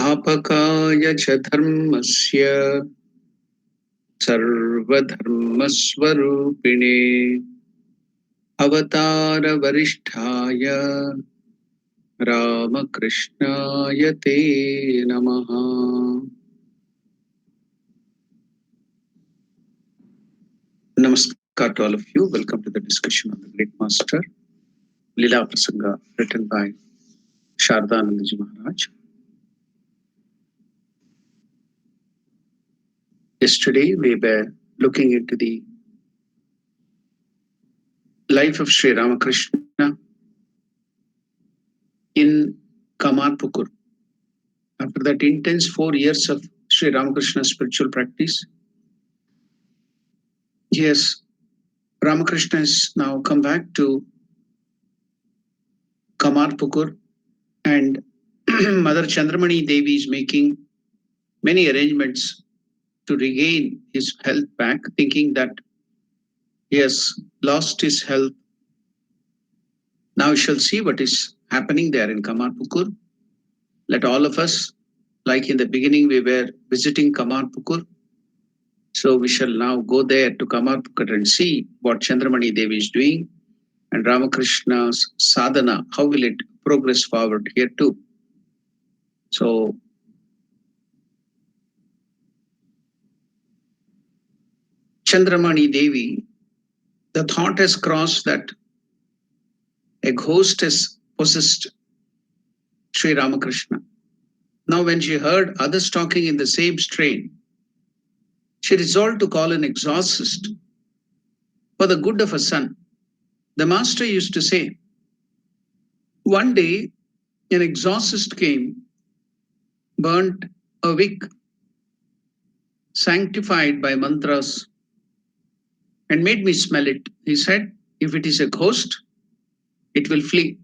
स्थापकाय च धर्मस्य सर्वधर्मस्वरूपिणे अवतारवरिष्ठाय रामकृष्णाय ते नमः। Namaskar to all of you. Welcome to the discussion of the Great Master Lila Prasanga, written by Shardanandaji Maharaj. Yesterday we were looking into the life of Sri Ramakrishna in Kamarpukur. After that intense 4 years of Sri Ramakrishna's spiritual practice, yes, Ramakrishna has now come back to Kamarpukur, and Mother Chandramani Devi is making many arrangements to regain his health back, thinking that he has lost his health. Now we shall see what is happening there in Kamarpukur. Let all of us, like in the beginning we were visiting Kamarpukur, so we shall now go there to Kamarpukur and see what Chandramani Devi is doing, and Ramakrishna's sadhana, how will it progress forward here too. So Chandramani Devi, the thought has crossed that a ghost has possessed Sri Ramakrishna. Now when she heard others talking in the same strain, she resolved to call an exorcist for the good of her son. The master used to say, one day an exorcist came, burnt a wick sanctified by mantras and made me smell it. He said, if it is a ghost, it will flee.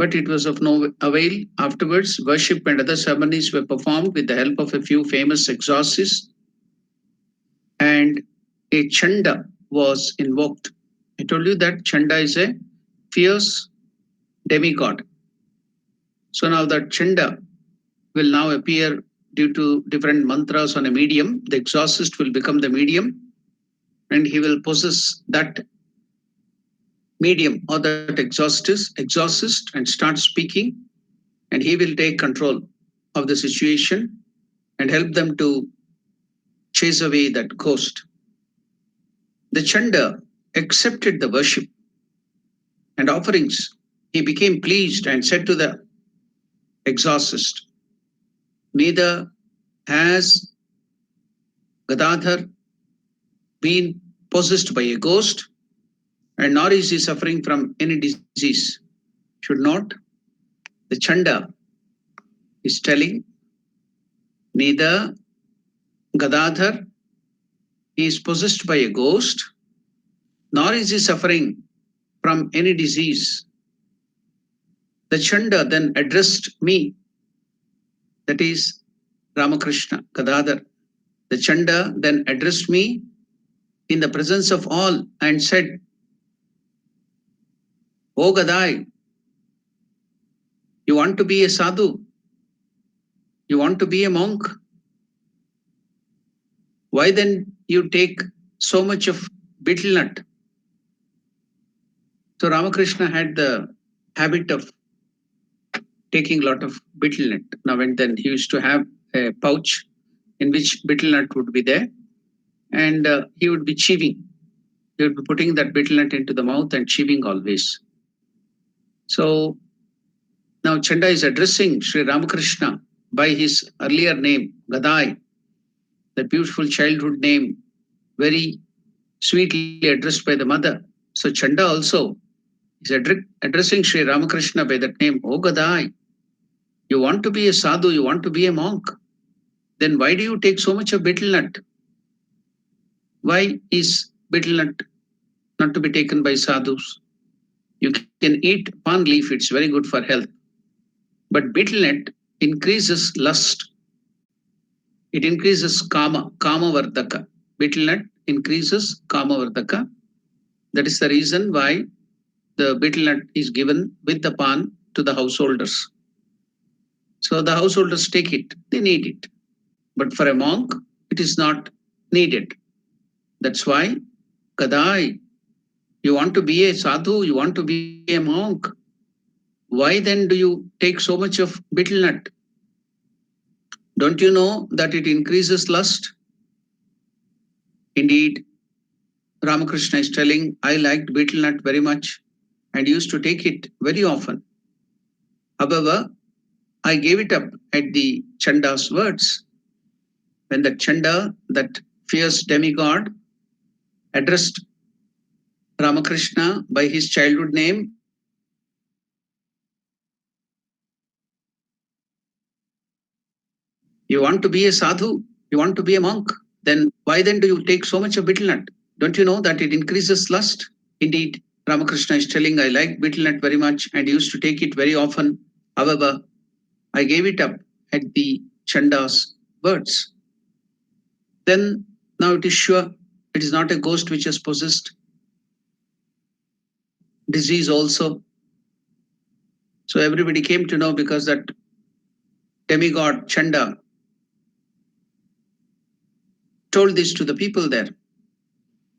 but it was of no avail. Afterwards, worship and other ceremonies were performed with the help of a few famous exorcists, and a Chanda was invoked. I told you that Chanda is a fierce demigod. So now that Chanda will now appear due to different mantras on a medium. The exorcist will become the medium, and he will possess that medium or that exorcist and start speaking, and he will take control of the situation and help them to chase away that ghost. The Chanda accepted the worship and offerings. He became pleased and said to the exorcist, neither has Gadadhar been possessed by a ghost, and nor is he suffering from any disease. Should not? The Chanda is telling, neither Gadadhar is possessed by a ghost, nor is he suffering from any disease. The Chanda then addressed me, that is Ramakrishna, Gadadhar. The Chanda then addressed me in the presence of all and said, O Gadai, you want to be a sadhu? You want to be a monk? Why then you take so much of betel nut? So Ramakrishna had the habit of taking a lot of betel nut. Now and then he used to have a pouch in which betel nut would be there, and he would be chewing. He would be putting that betel nut into the mouth and chewing always. So now Chanda is addressing Sri Ramakrishna by his earlier name, Gadai, the beautiful childhood name, very sweetly addressed by the mother. So Chanda also is addressing Sri Ramakrishna by that name, O Gadai. You want to be a sadhu, you want to be a monk. Then why do you take so much of betel nut? Why is betel nut not to be taken by sadhus? You can eat pan leaf, it's very good for health. But betel nut increases lust. It increases kama vardaka. Betel nut increases kama vardaka. That is the reason why the betel nut is given with the pan to the householders. So the householders take it, they need it. But for a monk, it is not needed. That's why, Kadai, you want to be a sadhu, you want to be a monk. Why then do you take so much of betel nut? Don't you know that it increases lust? Indeed, Ramakrishna is telling, I liked betel nut very much and used to take it very often. However, I gave it up at the Chanda's words. When the Chanda, that fierce demigod, addressed Ramakrishna by his childhood name, you want to be a sadhu, you want to be a monk, then why then do you take so much of betel nut? Don't you know that it increases lust? Indeed, Ramakrishna is telling, I like betel nut very much and used to take it very often. However, I gave it up at the Chanda's words. Then now it is sure it is not a ghost which has possessed. Disease also. So everybody came to know because that demigod Chanda told this to the people there.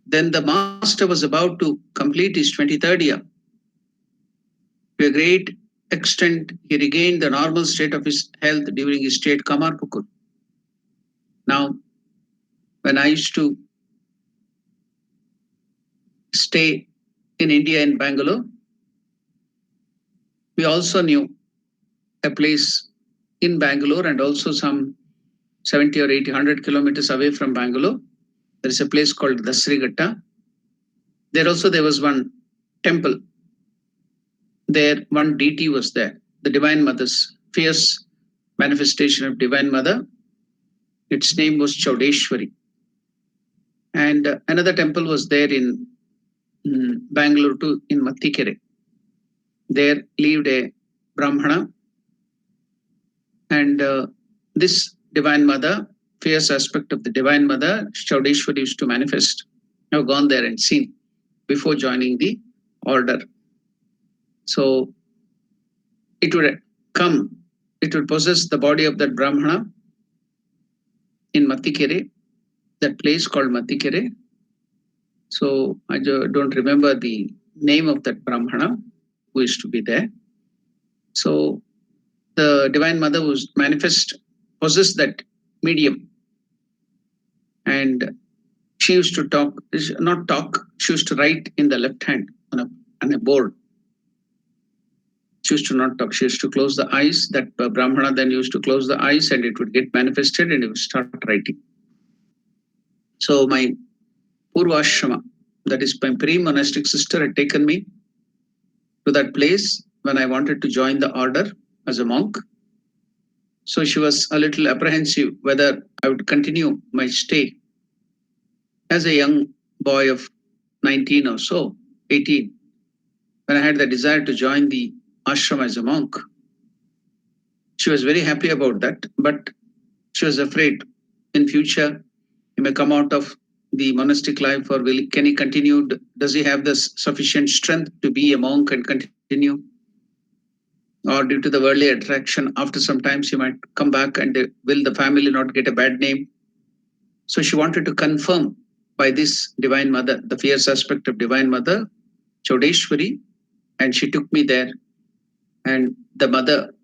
Then the master was about to complete his 23rd year. To a great extent, he regained the normal state of his health during his stay at Kamarpukur. Now, when I used to stay in India in Bangalore, we also knew a place in Bangalore and also some 70 or 80, 100 kilometers away from Bangalore. There is a place called Dasrigatta. There also there was one temple. There one deity was there, the Divine Mother's fierce manifestation of Divine Mother. Its name was Chaudeshwari. And another temple was there in Bangalore too, in Mattikere. There lived a Brahmana. And this Divine Mother, fierce aspect of the Divine Mother, Chaudeshwari used to manifest. I've gone there and seen before joining the order. So it would come, it would possess the body of that Brahmana in Mattikere, that place called Mattikere. So I don't remember the name of that Brahmana who used to be there. So the Divine Mother was manifest, possessed that medium. And she used to talk, not talk, she used to write in the left hand on a board. She used to not talk, she used to close the eyes. That Brahmana then used to close the eyes and it would get manifested and it would start writing. So my Purvashrama, that is my pre-monastic sister, had taken me to that place when I wanted to join the order as a monk. So she was a little apprehensive whether I would continue my stay. As a young boy of 19 or so, 18, when I had the desire to join the ashram as a monk, she was very happy about that, but she was afraid in future he may come out of the monastic life, or can he continue? Does he have the sufficient strength to be a monk and continue? Or due to the worldly attraction, after some time she might come back, and will the family not get a bad name? So she wanted to confirm by this Divine Mother, the fierce aspect of Divine Mother, Chaudeshwari, and she took me there. And the mother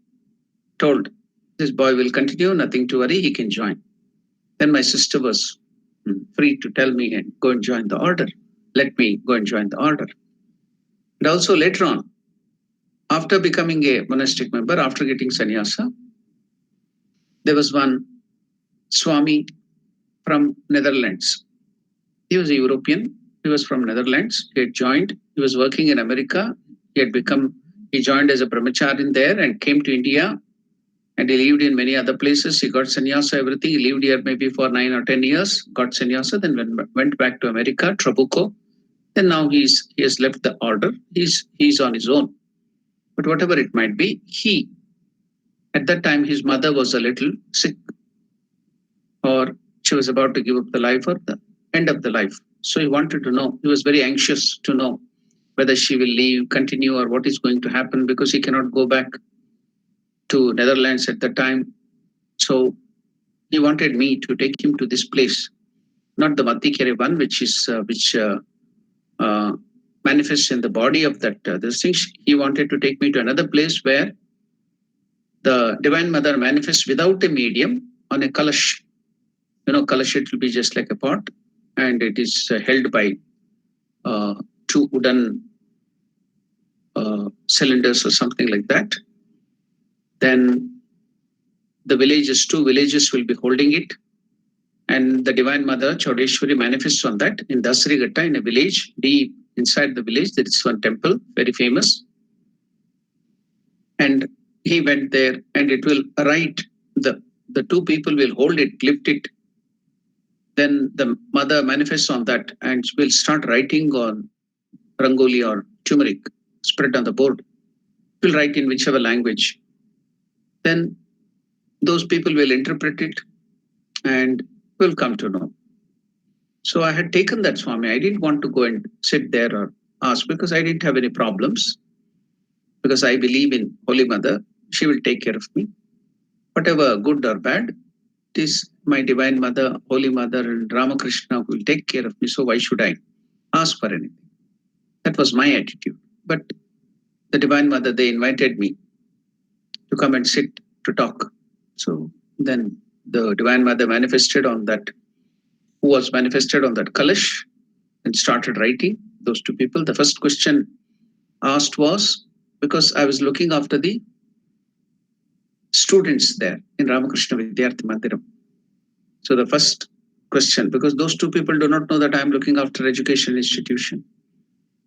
told, this boy will continue, nothing to worry, he can join. Then my sister was free to tell me and go and join the order. Let me go and join the order. And also later on, after becoming a monastic member, after getting sannyasa, there was one Swami from Netherlands. He was a European. He was from Netherlands. He had joined. He was working in America. He joined as a brahmacharin there and came to India. And he lived in many other places. He got sannyasa, everything. He lived here maybe for 9 or 10 years, got sannyasa, then went back to America, Trabuco. Then now he has left the order. He's on his own. But whatever it might be, at that time, his mother was a little sick, or she was about to give up the life, or the end of the life. So he wanted to know, he was very anxious to know whether she will leave, continue, or what is going to happen, because he cannot go back to Netherlands at the time. So he wanted me to take him to this place, not the Mattikere one, which manifests in the body of that this thing. He wanted to take me to another place where the Divine Mother manifests without a medium on a kalash. Kalash, it will be just like a pot, and it is held by two wooden cylinders or something like that. Then the two villages will be holding it. And the Divine Mother, Chaudeshwari, manifests on that in Dasarighatta, in a village. Deep inside the village, there is one temple, very famous. And he went there, and it will write, the two people will hold it, lift it. Then the mother manifests on that and will start writing on rangoli or turmeric, spread on the board. Will write in whichever language. Then those people will interpret it and will come to know. So I had taken that Swami. I didn't want to go and sit there or ask, because I didn't have any problems. Because I believe in Holy Mother, she will take care of me. Whatever good or bad, it is my Divine Mother, Holy Mother, and Ramakrishna will take care of me. So why should I ask for anything? That was my attitude. But the Divine Mother, they invited me to come and sit to talk. So then the Divine Mother manifested on that, who was manifested on that kalash, and started writing. Those two people. The first question asked was, because I was looking after the students there in Ramakrishna Vidyarthi Mandiram. So the first question, because those two people do not know that I am looking after education institution.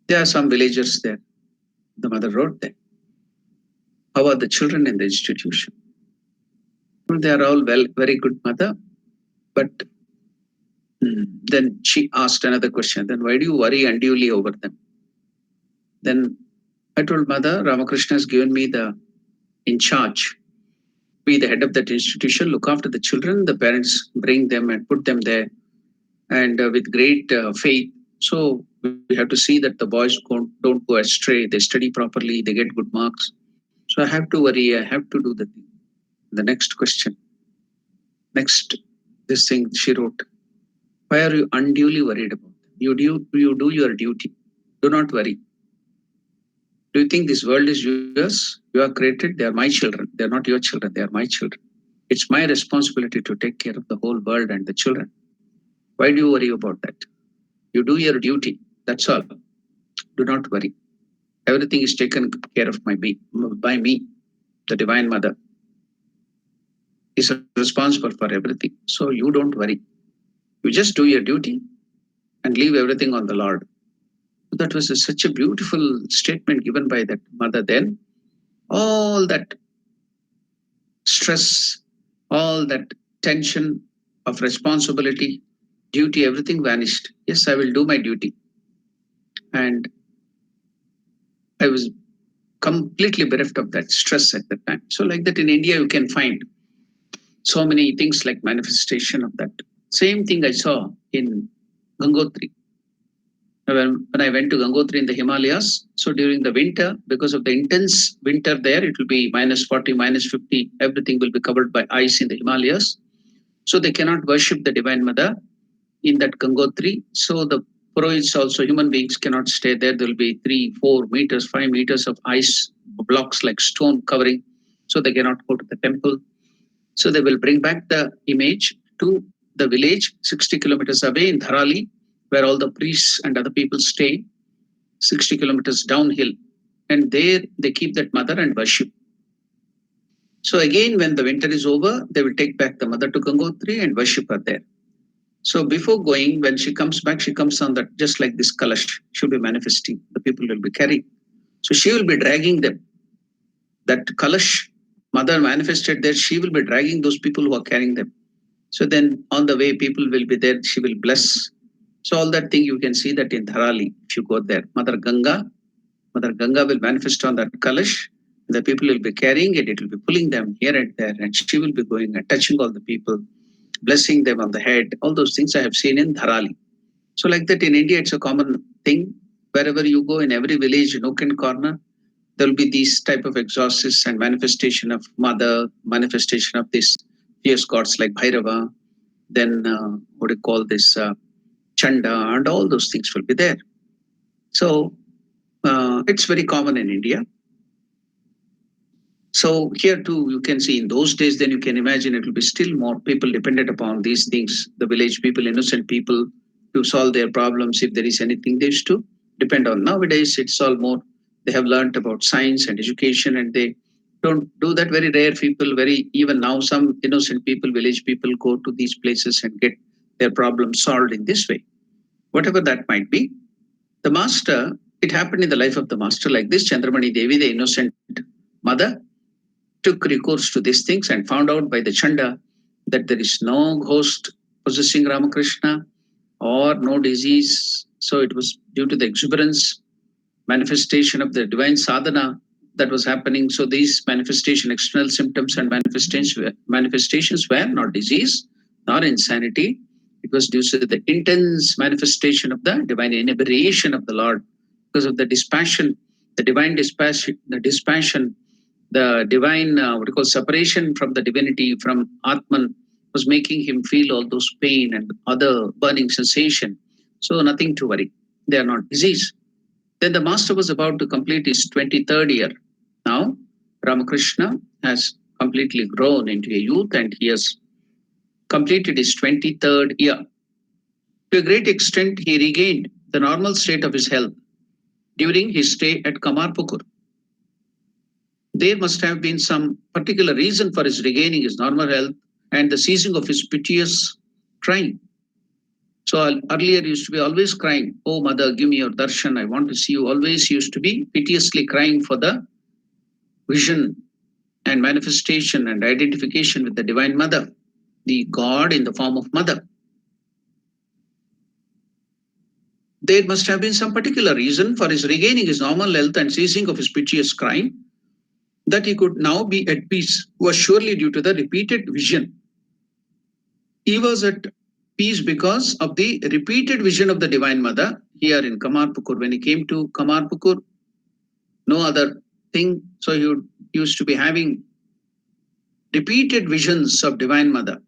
There are some villagers there. The mother wrote there. How are the children in the institution? Well, they are all very good, mother. But then she asked another question. Then why do you worry unduly over them? Then I told mother, Ramakrishna has given me the in charge, be the head of that institution, look after the children. The parents bring them and put them there, and with great faith. So we have to see that the boys don't go astray. They study properly. They get good marks. So I have to worry. I have to do the thing. The next question. Next, this thing she wrote. Why are you unduly worried about them? You do your duty. Do not worry. Do you think this world is yours? You are created. They are my children. They are not your children. They are my children. It's my responsibility to take care of the whole world and the children. Why do you worry about that? You do your duty. That's all. Do not worry. Everything is taken care of by me. The Divine Mother is responsible for everything. So you don't worry. You just do your duty and leave everything on the Lord. That was such a beautiful statement given by that mother then. All that stress, all that tension of responsibility, duty, everything vanished. Yes, I will do my duty. And I was completely bereft of that stress at that time. So, like that in India, you can find so many things like manifestation of that. Same thing I saw in Gangotri. When I went to Gangotri in the Himalayas, so during the winter, because of the intense winter there, it will be minus 40, minus 50, everything will be covered by ice in the Himalayas. So they cannot worship the Divine Mother in that Gangotri. So the Purohits also, human beings cannot stay there. There will be 3, 4 meters, 5 meters of ice blocks like stone covering. So they cannot go to the temple. So they will bring back the image to the village 60 kilometers away in Dharali, where all the priests and other people stay, 60 kilometers downhill. And there they keep that mother and worship. So again, when the winter is over, they will take back the mother to Gangotri and worship her there. So before going, when she comes back, she comes on that just like this kalash. She'll be manifesting. The people will be carrying. So she will be dragging them. That kalash, mother manifested there, she will be dragging those people who are carrying them. So then on the way, people will be there. She will bless. So all that thing you can see that in Dharali, if you go there, Mother Ganga will manifest on that kalash. The people will be carrying it. It will be pulling them here and there, and she will be going and touching all the people, blessing them on the head. All those things I have seen in Dharali. So like that in India, it's a common thing. Wherever you go, in every village, nook and corner, there will be these type of exorcists and manifestation of mother, manifestation of these fierce gods like Bhairava. Then what do you call this? Chanda, and all those things will be there. So it's very common in India. So here too, you can see in those days, then you can imagine it will be still more people dependent upon these things, the village people, innocent people, to solve their problems. If there is anything they used to depend on. Nowadays, it's all more, they have learned about science and education, and they don't do that. Very rare people, even now, some innocent people, village people go to these places and get their problems solved in this way. Whatever that might be, the master, it happened in the life of the master like this. Chandramani Devi, the innocent mother, took recourse to these things and found out by the Chanda that there is no ghost possessing Ramakrishna or no disease. So it was due to the exuberance, manifestation of the divine sadhana that was happening. So these external symptoms and manifestations were not disease nor insanity. It was due to the intense manifestation of the divine inebriation of the Lord, because of the dispassion, the divine dispassion, the divine separation from the divinity, from Atman, was making him feel all those pain and other burning sensation. So nothing to worry. They are not disease. Then the master was about to complete his 23rd year. Now, Ramakrishna has completely grown into a youth, and he has completed his 23rd year. To a great extent, he regained the normal state of his health during his stay at Kamarpukur. There must have been some particular reason for his regaining his normal health and the ceasing of his piteous crying. So earlier used to be always crying, "Oh mother, give me your darshan, I want to see you." Always used to be piteously crying for the vision and manifestation and identification with the Divine Mother, the God in the form of mother. There must have been some particular reason for his regaining his normal health and ceasing of his piteous crying. that he could now be at peace was surely due to the repeated vision. He was at peace because of the repeated vision of the Divine Mother here in Kamarpukur. When he came to Kamarpukur, no other thing. So he used to be having repeated visions of Divine Mother.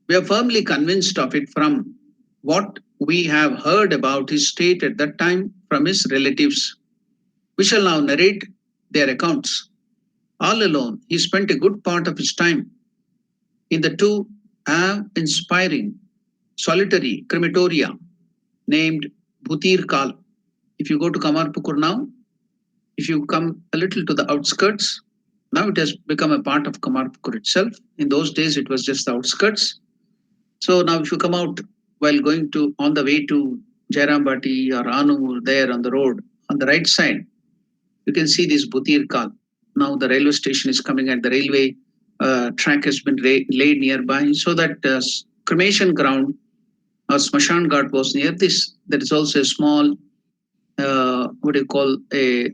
We are firmly convinced of it from what we have heard about his state at that time from his relatives. We shall now narrate their accounts. All alone, he spent a good part of his time in the two awe-inspiring solitary crematoria named Bhutir Kal. If you go to Kamarpukur now, if you come a little to the outskirts, now it has become a part of Kamarpukur itself. In those days, it was just the outskirts. So now if you come out while going to on the way to Jairambati or Anur there on the road, on the right side, you can see this Bhutir Kal. Now the railway station is coming and the railway track has been laid nearby so that cremation ground or Smashan Ghat was near this. There is also a small, what do you call, a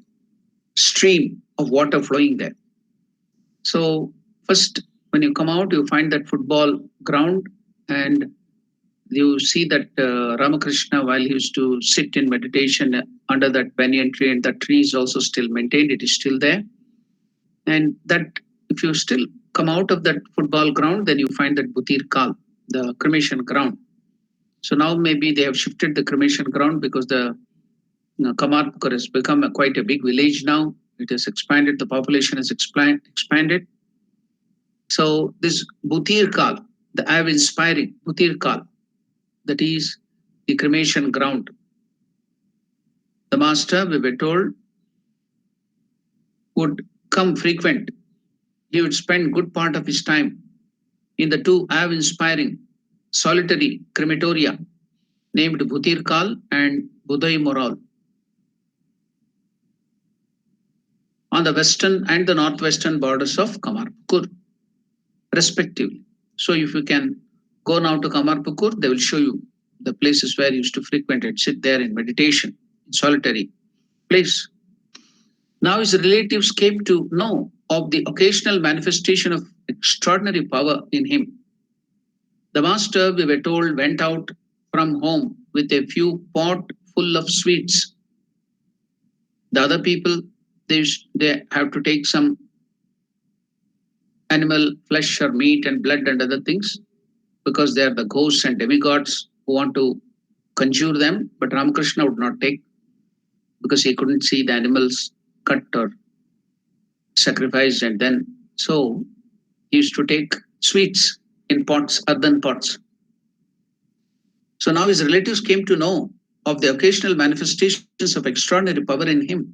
stream of water flowing there. So first, when you come out, you find that football ground and you see that Ramakrishna, while he used to sit in meditation under that banyan tree, and that tree is also still maintained, it is still there. And that, if you still come out of that football ground, then you find that Bhutir Kal, the cremation ground. So now maybe they have shifted the cremation ground because the Kamarpukur has become quite a big village now. It has expanded, the population has expanded. So this Bhutir Kal, the awe-inspiring Bhutir Kal, that is the cremation ground. The master, we were told, would come frequent. He would spend good part of his time in the two awe-inspiring solitary crematoria named Bhutir Kal and Budai Moral on the western and the northwestern borders of Kamarpukur, respectively. So if you can go now to Kamarpukur, they will show you the places where he used to frequent and sit there in meditation, in solitary place. Now his relatives came to know of the occasional manifestation of extraordinary power in him. The master, we were told, went out from home with a few pot full of sweets. The other people, they have to take some animal flesh or meat and blood and other things because they are the ghosts and demigods who want to conjure them. But Ramakrishna would not take because he couldn't see the animals cut or sacrificed, and then so he used to take sweets in pots, earthen pots. So now his relatives came to know of the occasional manifestations of extraordinary power in him.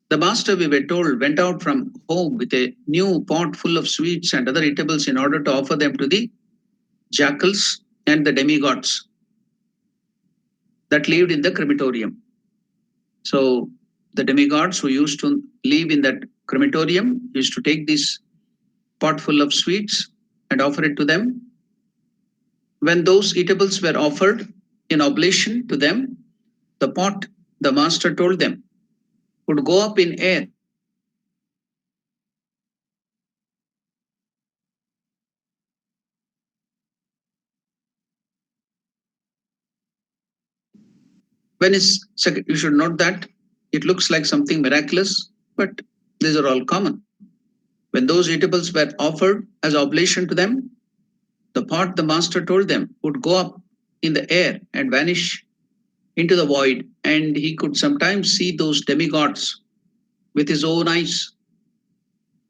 The master, we were told, went out from home with a new pot full of sweets and other eatables in order to offer them to the jackals and the demigods that lived in the crematorium. So the demigods who used to live in that crematorium used to take this pot full of sweets and offer it to them. When those eatables were offered in oblation to them, the pot, the master told them, would go up in air. When is, you should note that it looks like something miraculous, but these are all common. When those eatables were offered as oblation to them, the pot, the master told them, would go up in the air and vanish into the void, and he could sometimes see those demigods with his own eyes.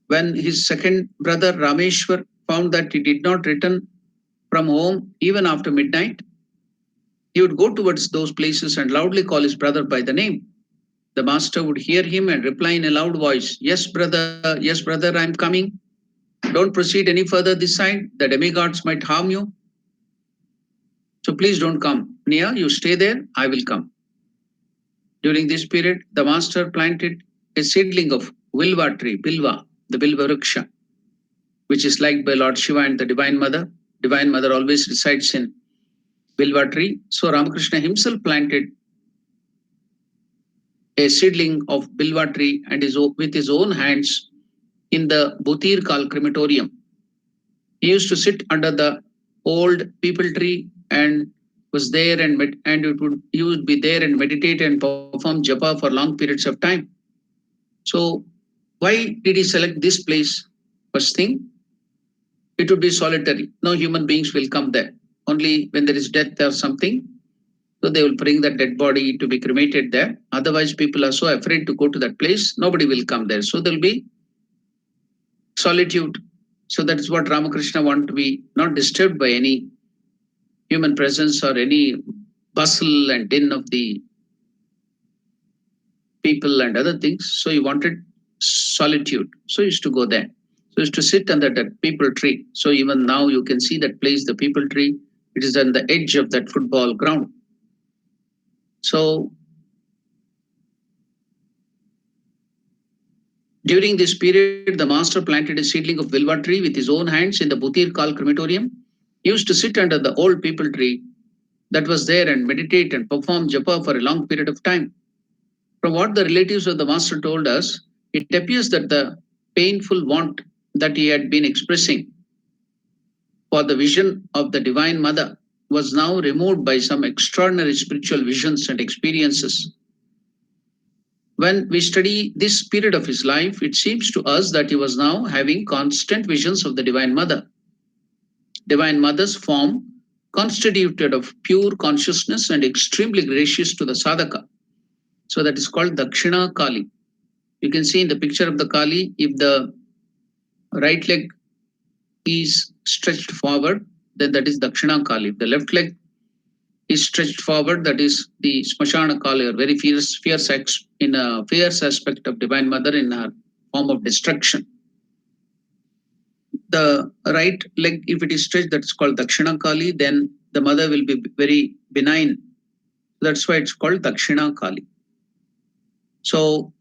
When his second brother Rameshwar found that he did not return from home even after midnight, he would go towards those places and loudly call his brother by the name. The master would hear him and reply in a loud voice, yes, brother, I'm coming. Don't proceed any further this side. The demigods might harm you. So please don't come near. You stay there. I will come. During this period, the master planted a seedling of Vilva tree, Bilva, the Bilva Vriksha, which is liked by Lord Shiva and the Divine Mother. Divine Mother always resides in Bilva tree. So Ramakrishna himself planted a seedling of Bilva tree and with his own hands in the Bhutir Kal crematorium. He used to sit under the old people tree and was there and he would be there and meditate and perform japa for long periods of time. So why did he select this place? First thing, it would be solitary. No human beings will come there. Only when there is death or something, so they will bring that dead body to be cremated there. Otherwise, people are so afraid to go to that place, nobody will come there. So there will be solitude. So that is what Ramakrishna want to be not disturbed by any human presence or any bustle and din of the people and other things. So he wanted solitude. So he used to go there. So he used to sit under that people tree. So even now you can see that place, the people tree. It is on the edge of that football ground. So during this period, the master planted a seedling of Vilva tree with his own hands in the Bhutir Kal crematorium. He used to sit under the old people tree that was there and meditate and perform japa for a long period of time. From what the relatives of the master told us, it appears that the painful want that he had been expressing for the vision of the Divine Mother was now removed by some extraordinary spiritual visions and experiences. When we study this period of his life, it seems to us that he was now having constant visions of the Divine Mother. Divine Mother's form constituted of pure consciousness and extremely gracious to the sadhaka. So that is called Dakshina Kali. You can see in the picture of the Kali, if the right leg is stretched forward, then that is Dakshina Kali. If the left leg is stretched forward, that is the Smashana Kali, or very fierce aspect of Divine Mother in her form of destruction. The right leg, if it is stretched, that's called Dakshina Kali, then the mother will be very benign. That's why it's called Dakshina Kali. So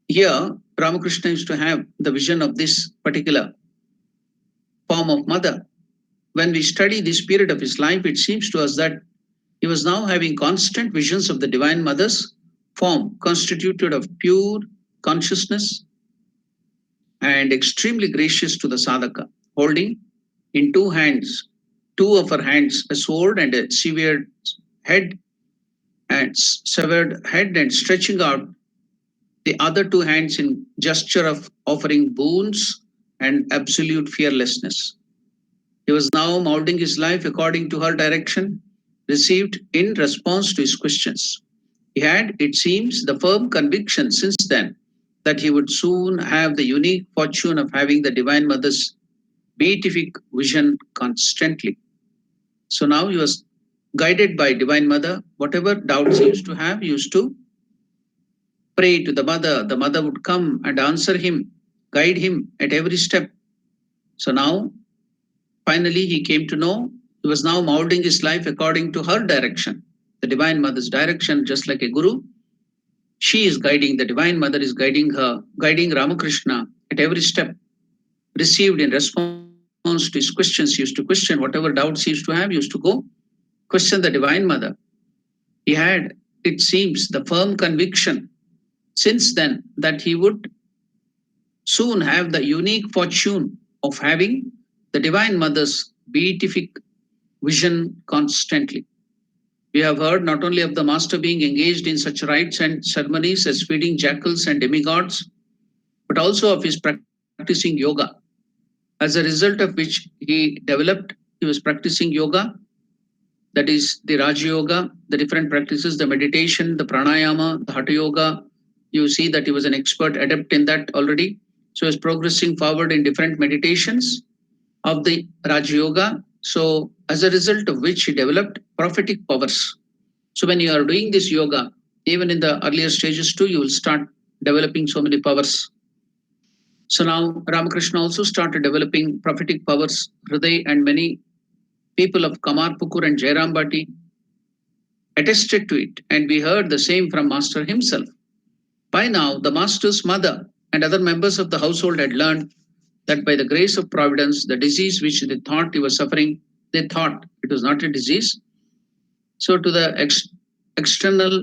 here, Ramakrishna used to have the vision of this particular form of mother. When we study this period of his life, it seems to us that he was now having constant visions of the Divine Mother's form, constituted of pure consciousness and extremely gracious to the sadhaka, holding in two of her hands, a sword and a severed head, and stretching out the other two hands in gesture of offering boons and absolute fearlessness. He was now molding his life according to her direction, received in response to his questions. He had, it seems, the firm conviction since then that he would soon have the unique fortune of having the Divine Mother's beatific vision constantly. So now he was guided by Divine Mother. Whatever doubts he used to have, he used to pray to the Mother. The Mother would come and answer him, guide him at every step. So now, finally, he came to know he was now molding his life according to her direction, the Divine Mother's direction, just like a guru. She is guiding, the Divine Mother is guiding her, guiding Ramakrishna at every step, received in response to his questions. He used to question whatever doubts he used to have, he used to go question the Divine Mother. He had, it seems, the firm conviction since then that he would soon have the unique fortune of having the Divine Mother's beatific vision constantly. We have heard not only of the master being engaged in such rites and ceremonies as feeding jackals and demigods, but also of his practicing yoga. As a result of which he was practicing yoga, that is the Raja Yoga, the different practices, the meditation, the pranayama, the Hatha Yoga. You see that he was an expert adept in that already. So he was progressing forward in different meditations of the Raja Yoga. So as a result of which he developed prophetic powers. So when you are doing this yoga, even in the earlier stages too, you will start developing so many powers. So now Ramakrishna also started developing prophetic powers. Hriday and many people of Kamarpukur and Jairambati attested to it, and we heard the same from Master himself. By now, the Master's mother and other members of the household had learned that by the grace of Providence, the disease which they thought he was suffering, they thought it was not a disease. So to the external,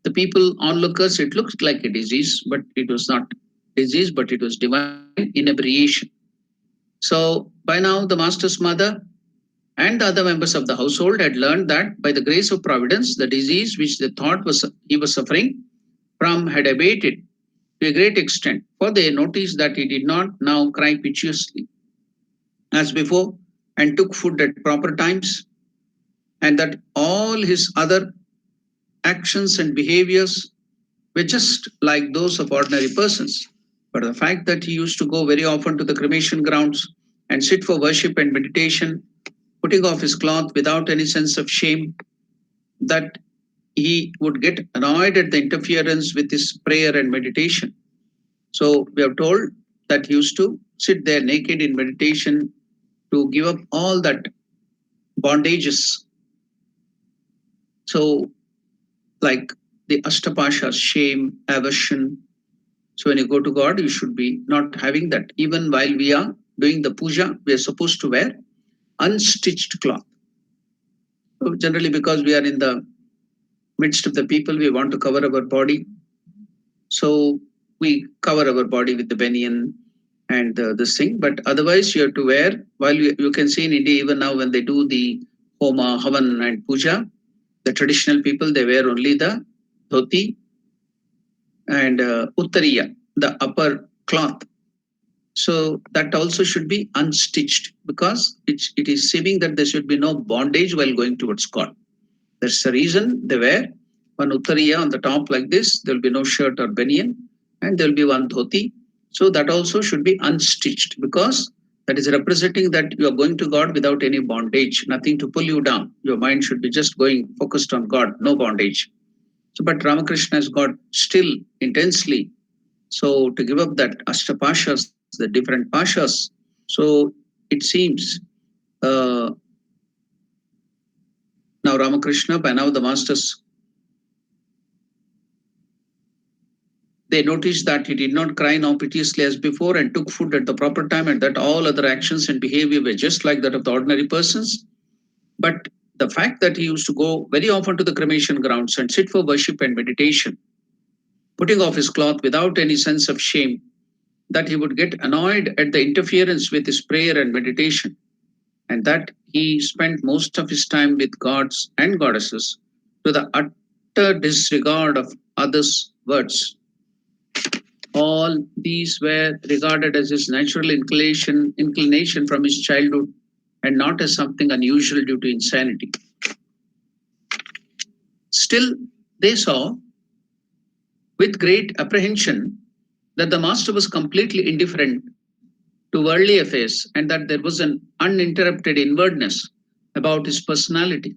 the people onlookers, it looked like a disease, but it was not. disease, but it was divine inebriation. So by now, the master's mother and the other members of the household had learned that by the grace of providence, the disease which they thought was he was suffering from had abated to a great extent, for they noticed that he did not now cry piteously as before and took food at proper times, and that all his other actions and behaviors were just like those of ordinary persons. But the fact that he used to go very often to the cremation grounds and sit for worship and meditation, putting off his cloth without any sense of shame, that he would get annoyed at the interference with his prayer and meditation. So we are told that he used to sit there naked in meditation to give up all that bondages. So, like the Ashtapashas, shame, aversion. So, when you go to God, you should be not having that. Even while we are doing the puja, we are supposed to wear unstitched cloth. So generally, because we are in the midst of the people, we want to cover our body. So, we cover our body with the banyan and this thing. But otherwise, you have to wear, while you can see in India, even now when they do the Homa, Havan, and Puja, the traditional people, they wear only the dhoti and uttariya, the upper cloth. So that also should be unstitched because it is seeming that there should be no bondage while going towards God. That's the reason they wear one uttariya on the top like this. There will be no shirt or banyan, and there will be one dhoti. So that also should be unstitched because that is representing that you are going to God without any bondage, nothing to pull you down. Your mind should be just going focused on God, no bondage. So, but Ramakrishna has got still intensely. So to give up that Ashtapashas, the different pashas, so it seems uh, now Ramakrishna, by now the masters, they noticed that he did not cry now piteously as before and took food at the proper time, and that all other actions and behavior were just like that of the ordinary persons. But the fact that he used to go very often to the cremation grounds and sit for worship and meditation, putting off his cloth without any sense of shame, that he would get annoyed at the interference with his prayer and meditation, and that he spent most of his time with gods and goddesses to the utter disregard of others' words. All these were regarded as his natural inclination from his childhood and not as something unusual due to insanity. Still, they saw with great apprehension that the master was completely indifferent to worldly affairs and that there was an uninterrupted inwardness about his personality.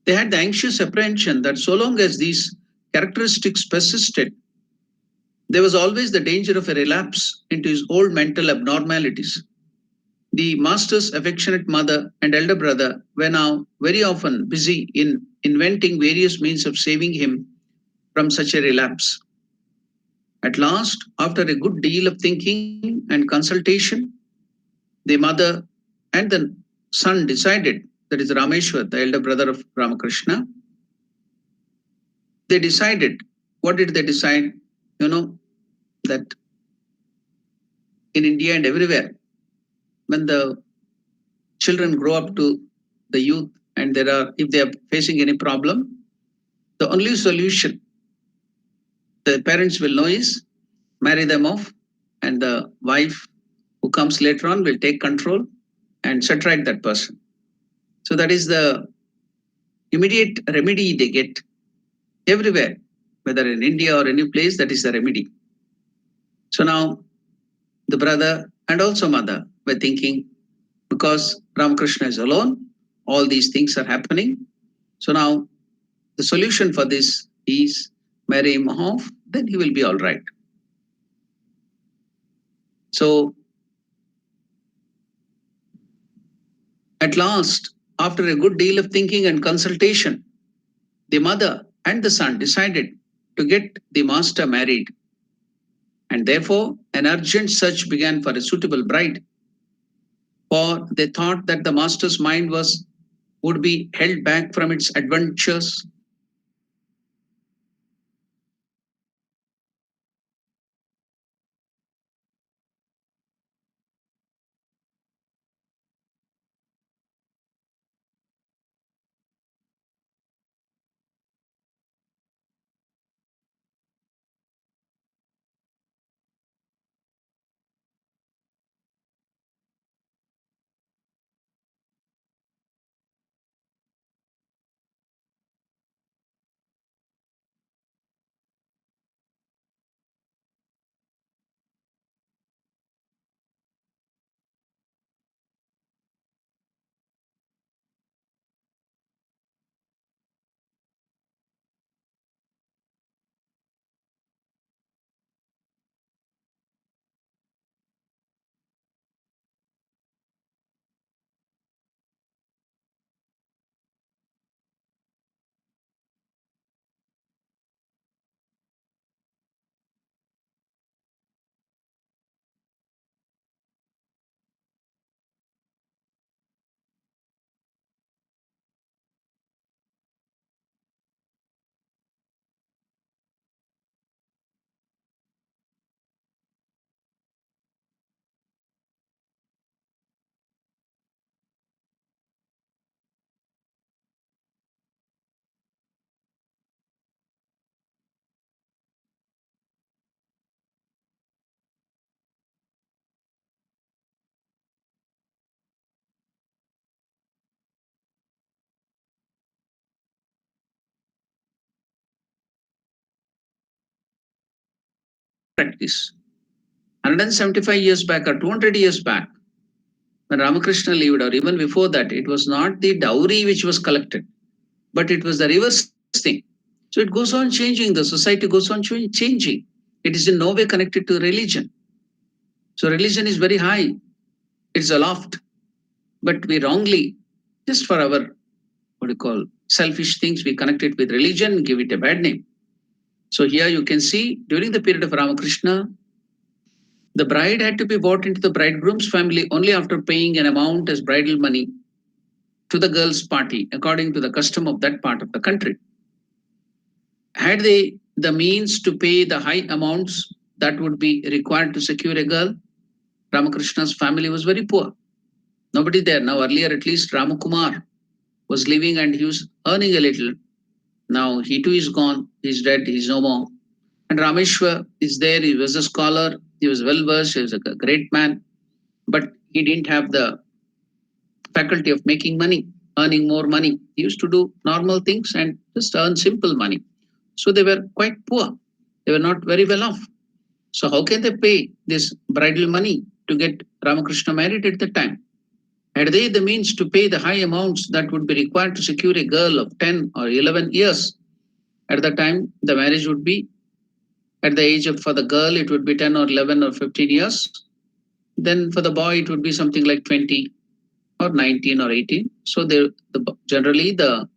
They had the anxious apprehension that so long as these characteristics persisted, there was always the danger of a relapse into his old mental abnormalities. The master's affectionate mother and elder brother were now very often busy in inventing various means of saving him from such a relapse. At last, after a good deal of thinking and consultation, the mother and the son decided, that is Rameshwar, the elder brother of Ramakrishna, they decided. What did they decide? You know, that in India and everywhere, when the children grow up to the youth and if they are facing any problem, the only solution the parents will know is marry them off, and the wife who comes later on will take control and set right that person. So that is the immediate remedy they get everywhere, whether in India or any place, that is the remedy. So now the brother and also mother were thinking, because Ramakrishna is alone, all these things are happening. So now the solution for this is marry him off, then he will be all right. So at last, after a good deal of thinking and consultation, the mother and the son decided to get the master married. And therefore, an urgent search began for a suitable bride, for they thought that the master's mind would be held back from its adventures practice. 175 years back or 200 years back, when Ramakrishna lived, or even before that, it was not the dowry which was collected, but it was the reverse thing. So it goes on changing, the society goes on changing. It is in no way connected to religion. So religion is very high, it's aloft, but we wrongly, just for our, what do you call, selfish things, we connect it with religion, give it a bad name. So here you can see during the period of Ramakrishna, the bride had to be brought into the bridegroom's family only after paying an amount as bridal money to the girl's party, according to the custom of that part of the country. Had they the means to pay the high amounts that would be required to secure a girl, Ramakrishna's family was very poor. Nobody there. Now, earlier, at least Ramakumar was living and he was earning a little. Now, he too is gone. He's dead. He's no more. And Rameshwar is there. He was a scholar. He was well versed. He was a great man. But he didn't have the faculty of making money, earning more money. He used to do normal things and just earn simple money. So they were quite poor. They were not very well off. So how can they pay this bridal money to get Ramakrishna married at the time? Had they the means to pay the high amounts that would be required to secure a girl of 10 or 11 years, at the time the marriage would be at the age of, for the girl, it would be 10 or 11 or 15 years. Then for the boy, it would be something like 20 or 19 or 18. So generally the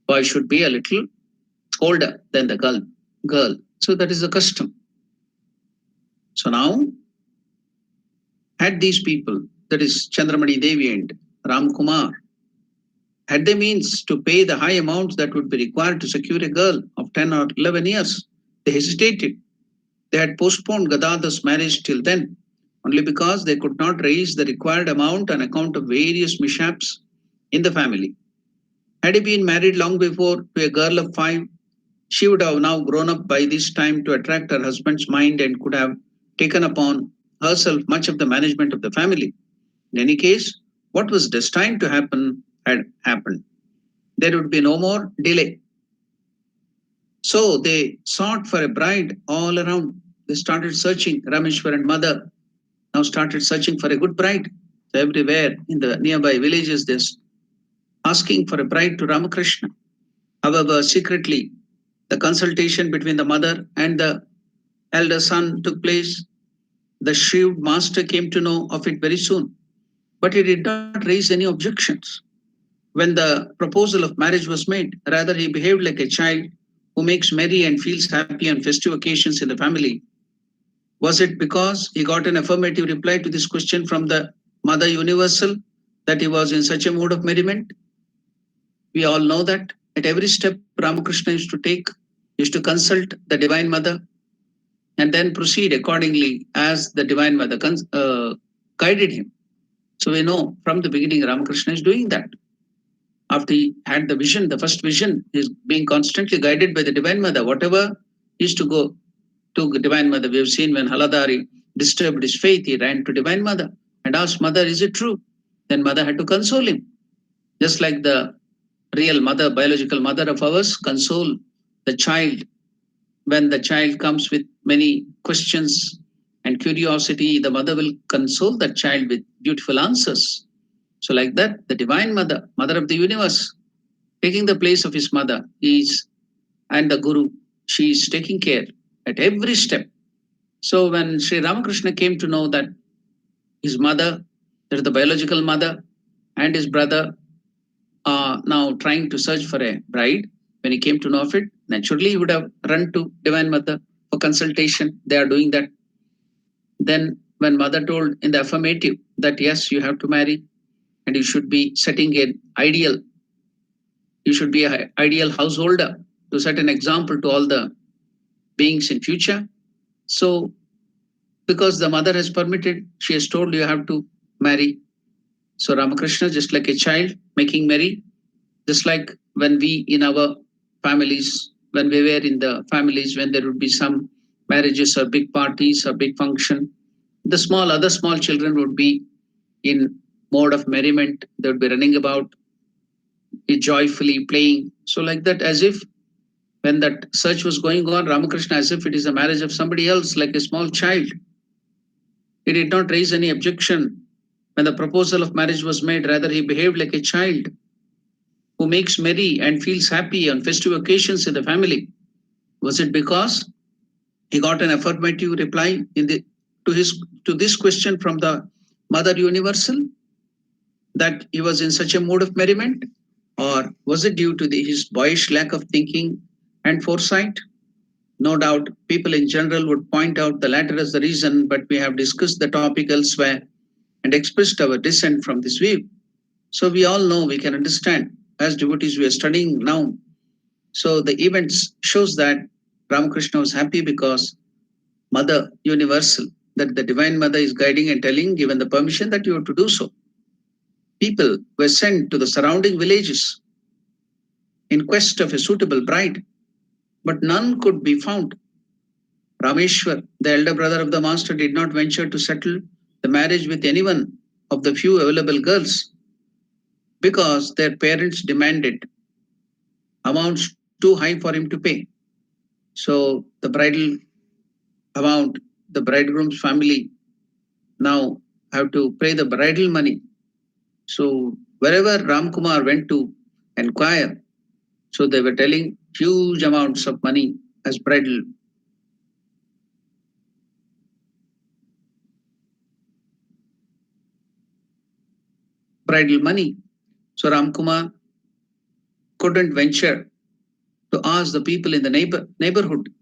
boy should be a little older than the girl. So that is the custom. So now, had these people, that is Chandramani Devi and Ram Kumar, had they means to pay the high amounts that would be required to secure a girl of 10 or 11 years, they hesitated. They had postponed Gadadhar's marriage till then, only because they could not raise the required amount on account of various mishaps in the family. Had he been married long before to a girl of 5, she would have now grown up by this time to attract her husband's mind and could have taken upon herself much of the management of the family. In any case, what was destined to happen had happened. There would be no more delay. So they sought for a bride all around. They started searching. Rameshwar and mother now started searching for a good bride. So everywhere in the nearby villages, they're asking for a bride to Ramakrishna. However, secretly, the consultation between the mother and the elder son took place. The shrewd master came to know of it very soon, but he did not raise any objections. When the proposal of marriage was made, rather he behaved like a child who makes merry and feels happy on festive occasions in the family. Was it because he got an affirmative reply to this question from the Mother Universal that he was in such a mood of merriment? We all know that at every step Ramakrishna used to take, used to consult the Divine Mother and then proceed accordingly as the Divine Mother guided him. So we know from the beginning Ramakrishna is doing that. After he had the vision, the first vision, is being constantly guided by the Divine Mother. Whatever used to go to the Divine Mother. We have seen when Haladari disturbed his faith, he ran to Divine Mother and asked, Mother, is it true? Then Mother had to console him. Just like the real mother, biological mother of ours, console the child when the child comes with many questions and curiosity, the mother will console that child with beautiful answers. So, like that, the Divine Mother, Mother of the Universe, taking the place of his mother, is and the Guru, she is taking care at every step. So, when Sri Ramakrishna came to know that his mother, that is the biological mother, and his brother are now trying to search for a bride, when he came to know of it, naturally he would have run to Divine Mother for consultation. They are doing that. Then, when Mother told in the affirmative that yes, you have to marry and you should be setting an ideal, you should be an ideal householder to set an example to all the beings in future. So, because the mother has permitted, she has told you have to marry. So, Ramakrishna, just like a child making merry, just like when we in our families, when we were in the families, when there would be some marriages or big parties or big function, the other small children would be in mode of merriment. They would be running about, be joyfully playing. So like that, as if When that search was going on, Ramakrishna, as if it is a marriage of somebody else, like a small child, he did not raise any objection when the proposal of marriage was made. Rather, he behaved like a child who makes merry and feels happy on festive occasions in the family. Was it because he got an affirmative reply to this question from the Mother Universal, that he was in such a mood of merriment? Or was it due to his boyish lack of thinking and foresight? No doubt, people in general would point out the latter as the reason, but we have discussed the topic elsewhere and expressed our dissent from this view. So we all know, we can understand, as devotees we are studying now. So the events shows that Ramakrishna was happy because Mother Universal, that the Divine Mother is guiding and telling, given the permission that you have to do so. People were sent to the surrounding villages in quest of a suitable bride, but none could be found. Rameshwar, the elder brother of the master, did not venture to settle the marriage with anyone of the few available girls because their parents demanded amounts too high for him to pay. So the bridal amount, the bridegroom's family now have to pay the bridal money. So wherever Ramkumar went to inquire, so they were telling huge amounts of money as bridal money. So Ramkumar couldn't venture to ask the people in the neighborhood.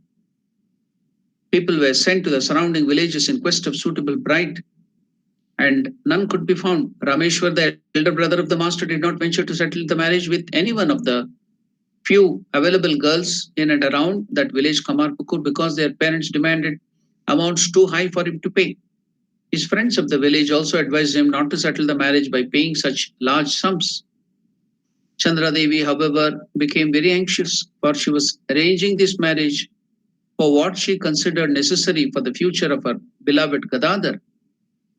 People were sent to the surrounding villages in quest of suitable bride, and none could be found. Rameshwar, the elder brother of the master, did not venture to settle the marriage with any one of the few available girls in and around that village Kamarpukur because their parents demanded amounts too high for him to pay. His friends of the village also advised him not to settle the marriage by paying such large sums. Chandra Devi, however, became very anxious, for she was arranging this marriage for what she considered necessary for the future of her beloved Gadadhar,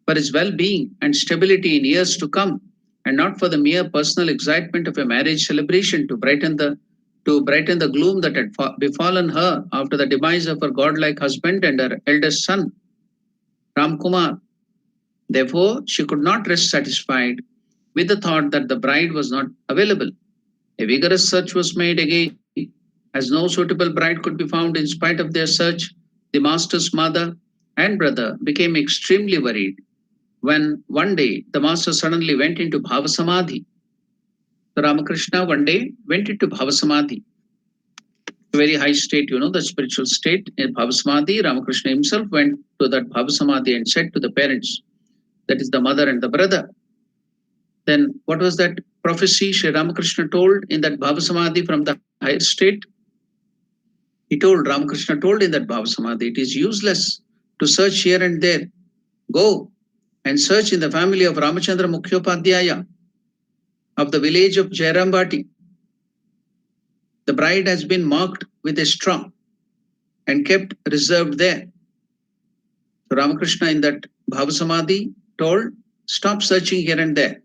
for his well-being and stability in years to come, and not for the mere personal excitement of a marriage celebration to brighten the gloom that had befallen her after the demise of her godlike husband and her eldest son, Ramkumar. Therefore, she could not rest satisfied with the thought that the bride was not available. A vigorous search was made again. As no suitable bride could be found in spite of their search, the master's mother and brother became extremely worried when one day the master suddenly went into Bhavasamadhi. So Ramakrishna one day went into Bhavasamadhi, a very high state, the spiritual state in Bhavasamadhi. Ramakrishna himself went to that Bhavasamadhi and said to the parents, that is the mother and the brother. Then what was that prophecy Sri Ramakrishna told in that Bhavasamadhi from the higher state? Ramakrishna told in that Bhavasamadhi, it is useless to search here and there. Go and search in the family of Ramachandra Mukhyopadhyaya of the village of Jairambati. The bride has been marked with a straw and kept reserved there. So Ramakrishna in that Bhavasamadhi told, stop searching here and there.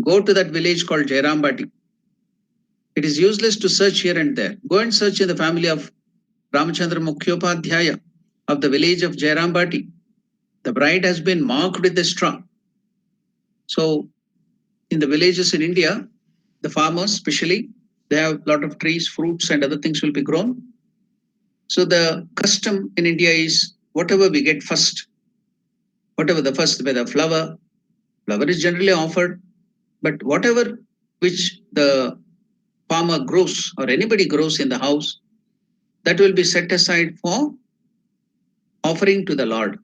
Go to that village called Jairambati. It is useless to search here and there. Go and search in the family of Ramachandra Mukhyopadhyaya of the village of Jairambati. The bride has been marked with a straw. So in the villages in India, the farmers especially, they have a lot of trees, fruits and other things will be grown. So the custom in India is whatever we get first, whatever the first, whether flower is generally offered, but whatever which the farmer grows or anybody grows in the house, that will be set aside for offering to the Lord,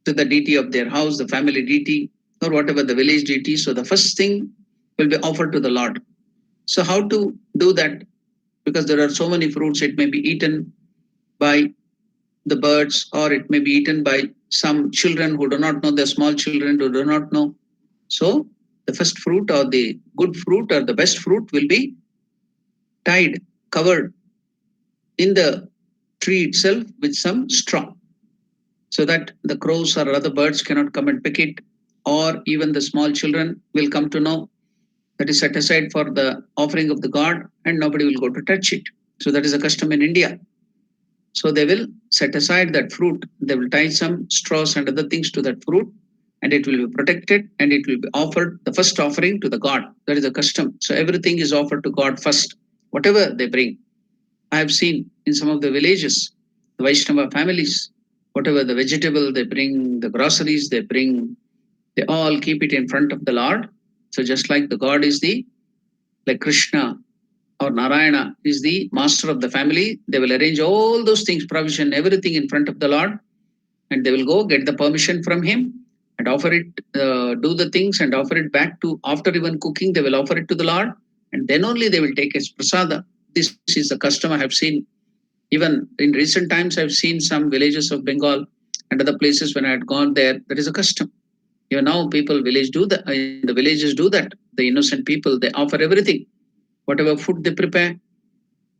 to the deity of their house, the family deity, or whatever the village deity. So the first thing will be offered to the Lord. So how to do that? Because there are so many fruits, it may be eaten by the birds or it may be eaten by some children who do not know, the small children who do not know. So the first fruit or the good fruit or the best fruit will be tied, covered in the tree itself with some straw, so that the crows or other birds cannot come and pick it, or even the small children will come to know that is set aside for the offering of the god and nobody will go to touch it. So that is a custom in India. So they will set aside that fruit. They will tie some straws and other things to that fruit, and it will be protected and it will be offered the first offering to the God. That is a custom. So everything is offered to God first, whatever they bring. I have seen in some of the villages, the Vaishnava families, whatever the vegetable they bring, the groceries they bring, they all keep it in front of the Lord. So just like the God is the, like Krishna or Narayana is the master of the family, they will arrange all those things, provision, everything in front of the Lord, and they will go get the permission from him and offer it, do the things and offer it back to, after even cooking, they will offer it to the Lord, and then only they will take as prasada. This is the custom I have seen. Even in recent times, I've seen some villages of Bengal and other places when I had gone there, there is a custom. You know, now people village do that, in the villages do that. The innocent people, they offer everything, whatever food they prepare.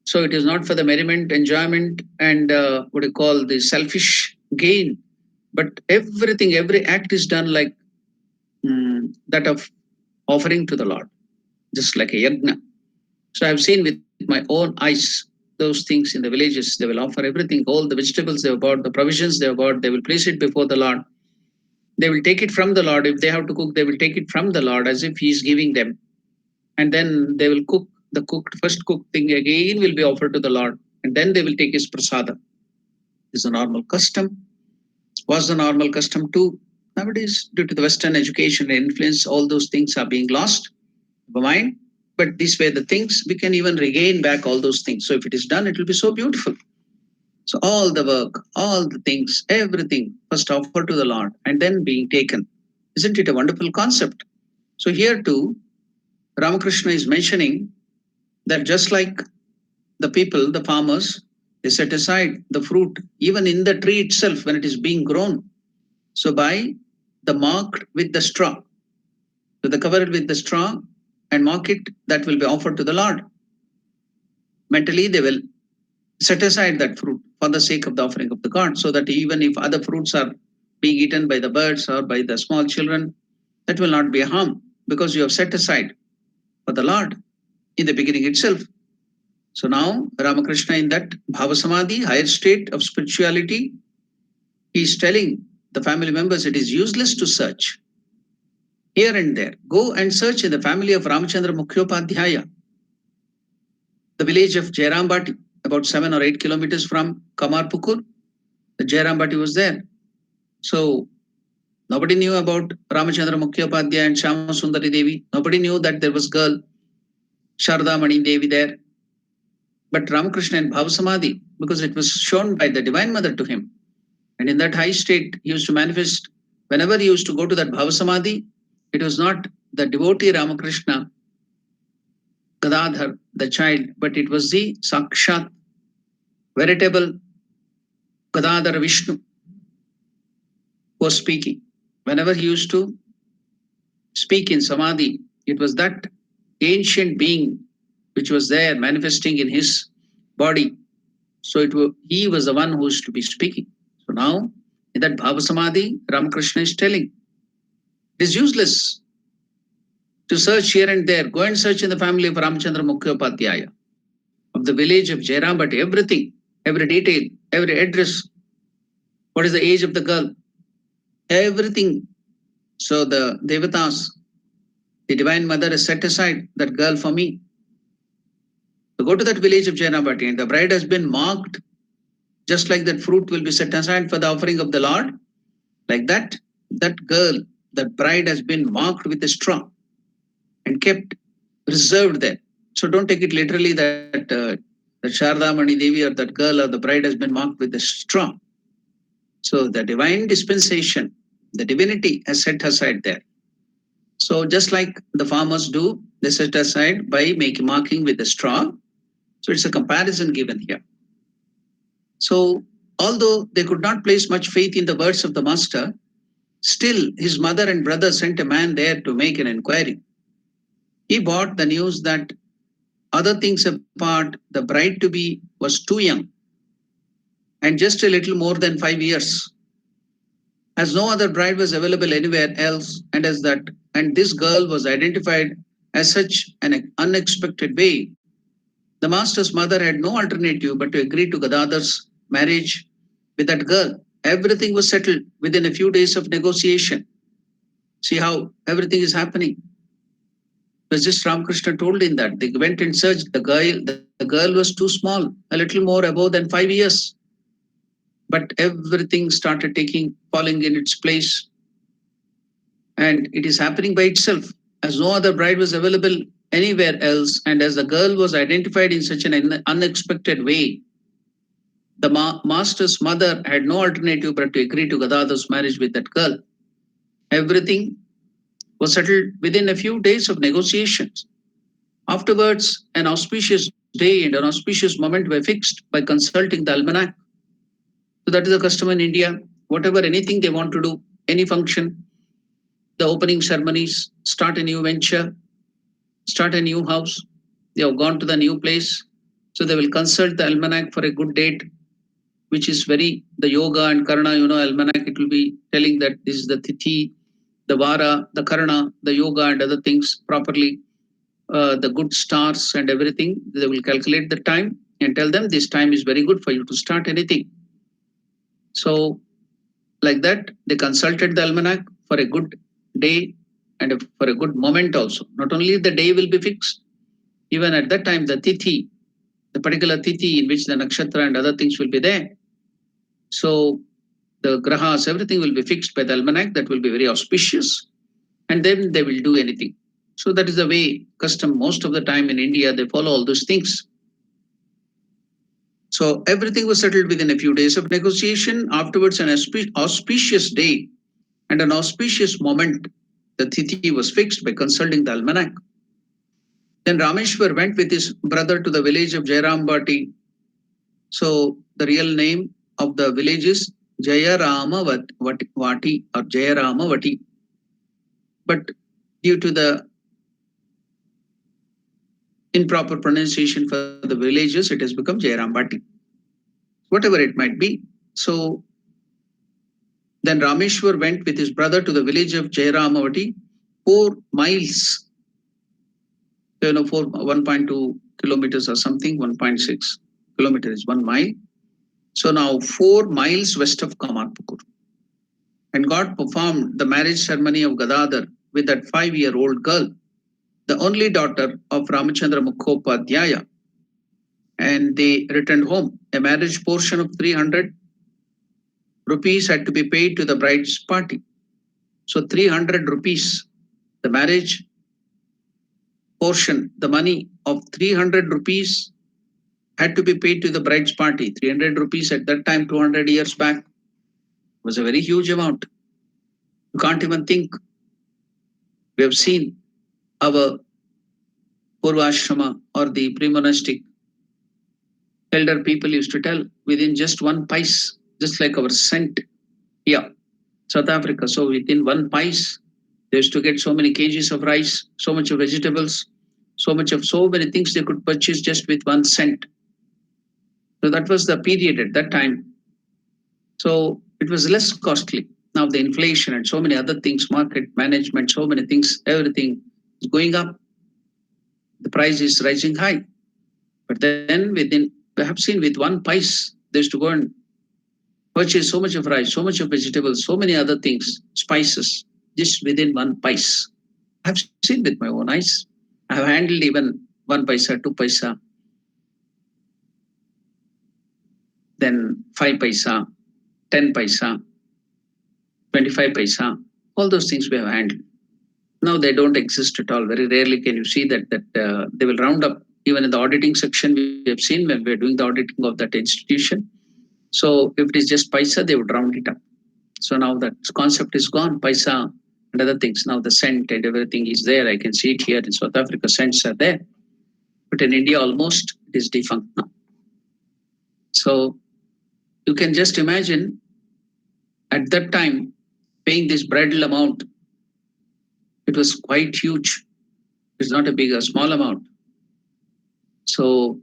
So it is not for the merriment, enjoyment, and what you call the selfish gain, but everything, every act is done like that of offering to the Lord, just like a yajna. So I've seen with my own eyes those things in the villages. They will offer everything, all the vegetables they have bought, the provisions they have bought, they will place it before the Lord. They will take it from the Lord. If they have to cook, they will take it from the Lord as if He is giving them. And then they will cook the cooked, first cooked thing again will be offered to the Lord. And then they will take His prasada. Is a normal custom. Was the normal custom too. Nowadays, due to the Western education influence, all those things are being lost. Never mind. But this way, the things, we can even regain back all those things. So if it is done, it will be so beautiful. So all the work, all the things, everything first offered to the Lord and then being taken. Isn't it a wonderful concept? So here too, Ramakrishna is mentioning that just like the people, the farmers, they set aside the fruit, even in the tree itself when it is being grown. So by the marked with the straw, so they cover it with the straw and mark it, that will be offered to the Lord. Mentally, they will set aside that fruit for the sake of the offering of the God, so that even if other fruits are being eaten by the birds or by the small children, that will not be a harm because you have set aside for the Lord in the beginning itself. So now Ramakrishna, in that Bhava Samadhi, higher state of spirituality, he is telling the family members it is useless to search here and there. Go and search in the family of Ramachandra Mukhyopadhyaya, the village of Jairambati, about 7 or 8 kilometers from Kamarpukur. The Jairambati was there. So nobody knew about Ramachandra Mukhyopadhyaya and Shama Sundari Devi. Nobody knew that there was girl Sharda Mani Devi there. But Ramakrishna in Bhavasamadhi, because it was shown by the Divine Mother to him. And in that high state, he used to manifest. Whenever he used to go to that Bhavasamadhi, it was not the devotee Ramakrishna, Gadadhar, the child, but it was the Sakshat, veritable Gadadhar Vishnu who was speaking. Whenever he used to speak in Samadhi, it was that ancient being which was there manifesting in his body. So he was the one who was to be speaking. So now, in that Bhava Samadhi, Ramakrishna is telling, it is useless to search here and there. Go and search in the family of Ramachandra Mukhyopadhyaya, of the village of Jairambati, everything, every detail, every address, what is the age of the girl, everything. So the Devatas, the Divine Mother has set aside that girl for me. So go to that village of Jairambati, and the bride has been marked, just like that fruit will be set aside for the offering of the Lord. Like that, that girl, that bride has been marked with a straw and kept reserved there. So don't take it literally that Sharda Mani Devi or that girl or the bride has been marked with a straw. So the divine dispensation, the divinity has set aside there. So just like the farmers do, they set aside by making marking with a straw. So it's a comparison given here. So although they could not place much faith in the words of the master, still his mother and brother sent a man there to make an inquiry. He brought the news that other things apart, the bride to be was too young and just a little more than 5 years, as no other bride was available anywhere else, and this girl was identified as such an unexpected way. The master's mother had no alternative but to agree to Gadadhar's marriage with that girl. Everything was settled within a few days of negotiation. See how everything is happening. It was just Ramakrishna told in that. They went and searched the girl. The girl was too small, a little more above than 5 years. But everything started falling in its place. And it is happening by itself. As no other bride was available anywhere else, and as the girl was identified in such an unexpected way, the master's mother had no alternative but to agree to Gadadhar's marriage with that girl. Everything was settled within a few days of negotiations. Afterwards, an auspicious day and an auspicious moment were fixed by consulting the almanac. So that is the custom in India. Whatever, anything they want to do, any function, the opening ceremonies, start a new venture, start a new house. They have gone to the new place. So they will consult the almanac for a good date, which is the yoga and karna, almanac, it will be telling that this is the tithi, the vara, the karna, the yoga and other things properly, the good stars and everything. They will calculate the time and tell them this time is very good for you to start anything. So like that, they consulted the almanac for a good day and for a good moment also. Not only the day will be fixed, even at that time, the tithi, the particular tithi in which the nakshatra and other things will be there. So the grahas, everything will be fixed by the almanac. That will be very auspicious. And then they will do anything. So that is the way, custom, most of the time in India, they follow all those things. So everything was settled within a few days of negotiation. Afterwards, an auspicious day and an auspicious moment, the tithi was fixed by consulting the almanac. Then Rameshwar went with his brother to the village of Jayaramabati. So the real name of the village is Jayaramavati or Jayaramavati. But due to the improper pronunciation for the villages, it has become Jayarambati. Whatever it might be. So then Rameshwar went with his brother to the village of Jayaramavati, 4 miles, 1.2 kilometers or something, 1.6 kilometers is 1 mile. So now 4 miles west of Kamarpukur. And God performed the marriage ceremony of Gadadhar with that 5-year-old girl, the only daughter of Ramachandra Mukhopadhyaya. And they returned home. A marriage portion of 300 rupees had to be paid to the bride's party. So 300 rupees, the marriage portion, the money of 300 rupees had to be paid to the bride's party. 300 rupees at that time, 200 years back, was a very huge amount. You can't even think. We have seen our Purvashrama or the pre-monastic elder people used to tell within just 1 pice, just like our cent. Yeah, South Africa. So within 1 pice, they used to get so many kgs of rice, so much of vegetables, so many things they could purchase just with 1 cent. So that was the period at that time. So it was less costly. Now the inflation and so many other things, market management, so many things, everything is going up. The price is rising high. But then we have seen with 1 pice, they used to go and purchase so much of rice, so much of vegetables, so many other things, spices, just within 1 pice. I've seen with my own eyes. I have handled even 1 paisa, 2 paisa, then 5 paisa, 10 paisa, 25 paisa. All those things we have handled. Now they don't exist at all. Very rarely can you see that they will round up. Even in the auditing section, we have seen when we are doing the auditing of that institution. So if it is just paisa, they would round it up. So now that concept is gone, paisa and other things. Now the cent and everything is there. I can see it here in South Africa, cents are there. But in India, almost it is defunct now. So you can just imagine at that time, paying this bridal amount, it was quite huge. It's not a small amount. So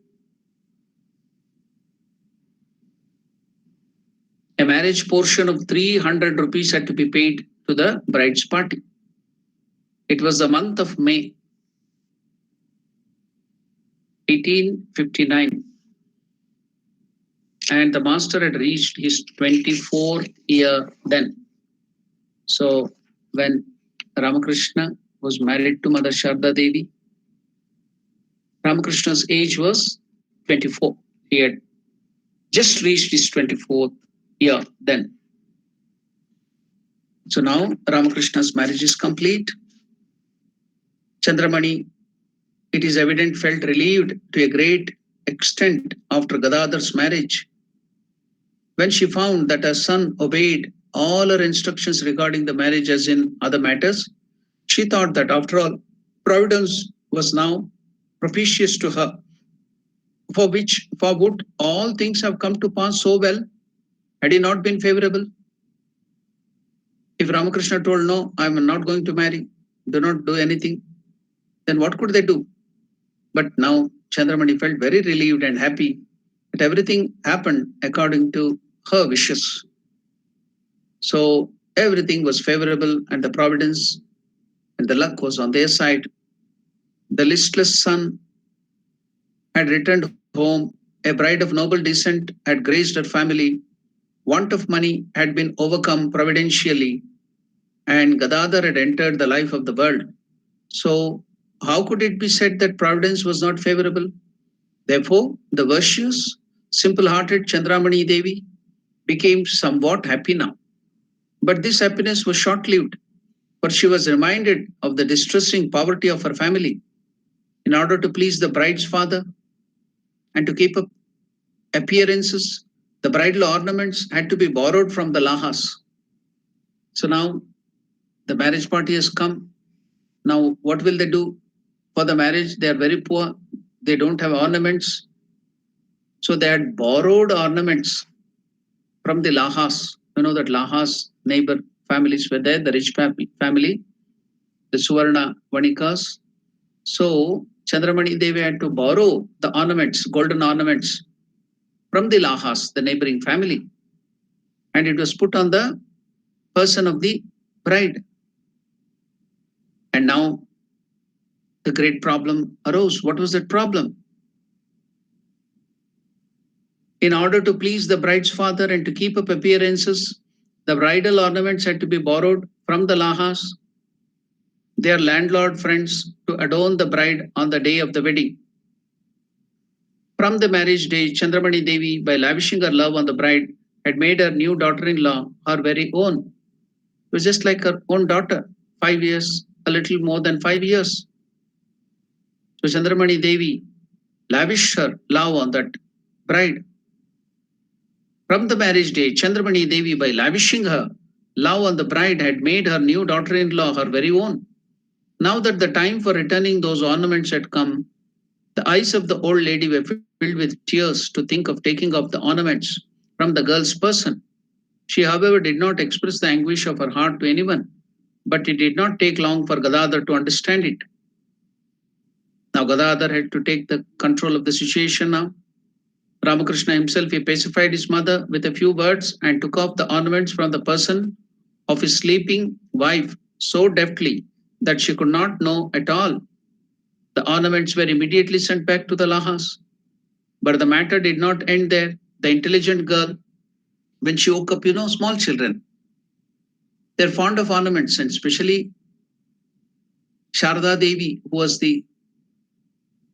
a marriage portion of 300 rupees had to be paid to the bride's party. It was the month of May. 1859, and the master had reached his 24th year then. So when Ramakrishna was married to Mother Sharda Devi, Ramakrishna's age was 24. He had just reached his 24th year then. So now Ramakrishna's marriage is complete. Chandramani, it is evident, felt relieved to a great extent after Gadadhar's marriage. When she found that her son obeyed all her instructions regarding the marriage as in other matters, she thought that after all, Providence was now propitious to her, for would all things have come to pass so well had he not been favorable? If Ramakrishna told, no, I am not going to marry, do not do anything, then what could they do? But now Chandramani felt very relieved and happy that everything happened according to her wishes. So everything was favorable, and the providence and the luck was on their side. The listless son had returned home. A bride of noble descent had graced her family. Want of money had been overcome providentially, and Gadadhar had entered the life of the world. So, how could it be said that providence was not favorable? Therefore, the virtuous, simple hearted Chandramani Devi became somewhat happy now. But this happiness was short lived, for she was reminded of the distressing poverty of her family. In order to please the bride's father and to keep up appearances, the bridal ornaments had to be borrowed from the lahas. So now the marriage party has come. Now, what will they do for the marriage? They are very poor. They don't have ornaments. So they had borrowed ornaments from the lahas. You know that lahas neighbor families were there, the rich family, the Suvarna Vanikas. So Chandramani Devi had to borrow the ornaments, golden ornaments, from the lahas, the neighboring family, and it was put on the person of the bride. And now the great problem arose. What was that problem? In order to please the bride's father and to keep up appearances, the bridal ornaments had to be borrowed from the lahas, their landlord friends, to adorn the bride on the day of the wedding. From the marriage day, Chandramani Devi, by lavishing her love on the bride, had made her new daughter-in-law her very own. It was just like her own daughter, 5 years, a little more than 5 years. So Chandramani Devi lavished her love on that bride. From the marriage day, Chandramani Devi, by lavishing her love on the bride, had made her new daughter-in-law her very own. Now that the time for returning those ornaments had come, the eyes of the old lady were filled with tears to think of taking off the ornaments from the girl's person. She, however, did not express the anguish of her heart to anyone, but it did not take long for Gadadhar to understand it. Now Gadadhar had to take the control of the situation now. Ramakrishna himself, he pacified his mother with a few words and took off the ornaments from the person of his sleeping wife so deftly that she could not know at all. The ornaments were immediately sent back to the lahas. But the matter did not end there. The intelligent girl, when she woke up, small children, they're fond of ornaments, and especially Sharda Devi, who was the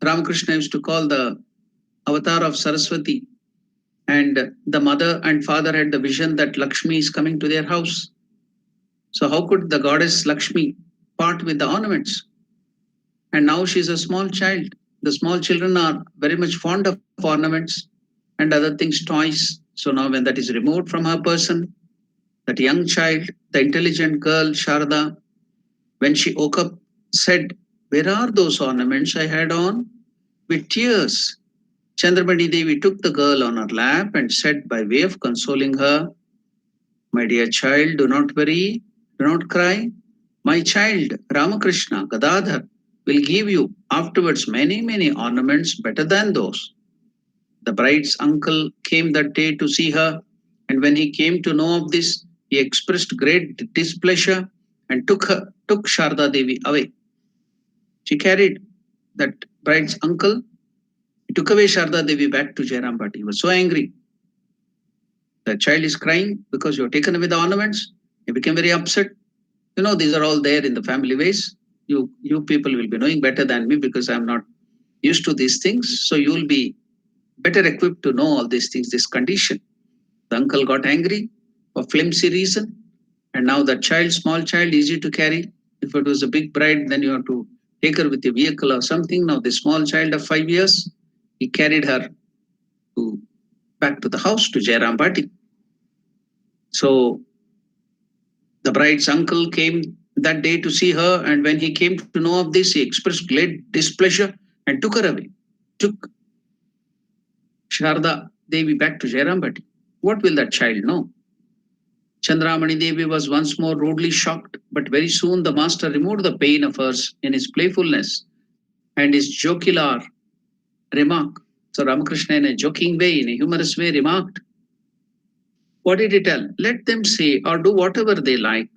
Ramakrishna used to call the avatar of Saraswati. And the mother and father had the vision that Lakshmi is coming to their house. So how could the goddess Lakshmi part with the ornaments? And now she's a small child. The small children are very much fond of ornaments and other things, toys. So now when that is removed from her person, that young child, the intelligent girl, Sharda, when she woke up, said, "Where are those ornaments I had on?" With tears, Chandramani Devi took the girl on her lap and said, by way of consoling her, "My dear child, do not worry, do not cry. My child, Ramakrishna, Gadadhar, will give you afterwards many, many ornaments better than those." The bride's uncle came that day to see her, and when he came to know of this, he expressed great displeasure and took Sharda Devi away. She carried that bride's uncle He took away Sharda Devi back to Jairam Bhatt. He was so angry. The child is crying because you have taken away the ornaments. He became very upset. You know, these are all there in the family ways. You people will be knowing better than me because I'm not used to these things. So you will be better equipped to know all these things, this condition. The uncle got angry for flimsy reason. And now that child, small child, easy to carry. If it was a big bride, then you have to take her with a vehicle or something. Now the small child of 5 years, he carried her to back to the house to Jairam Bhatti. So the bride's uncle came that day to see her, and when he came to know of this, he expressed great displeasure and took her away. Took Sharda Devi back to Jairam Bhatti. What will that child know? Chandramani Devi was once more rudely shocked, but very soon the master removed the pain of hers in his playfulness and his jocular remark. So Ramakrishna, in a joking way, in a humorous way, remarked, what did he tell? Let them say or do whatever they like.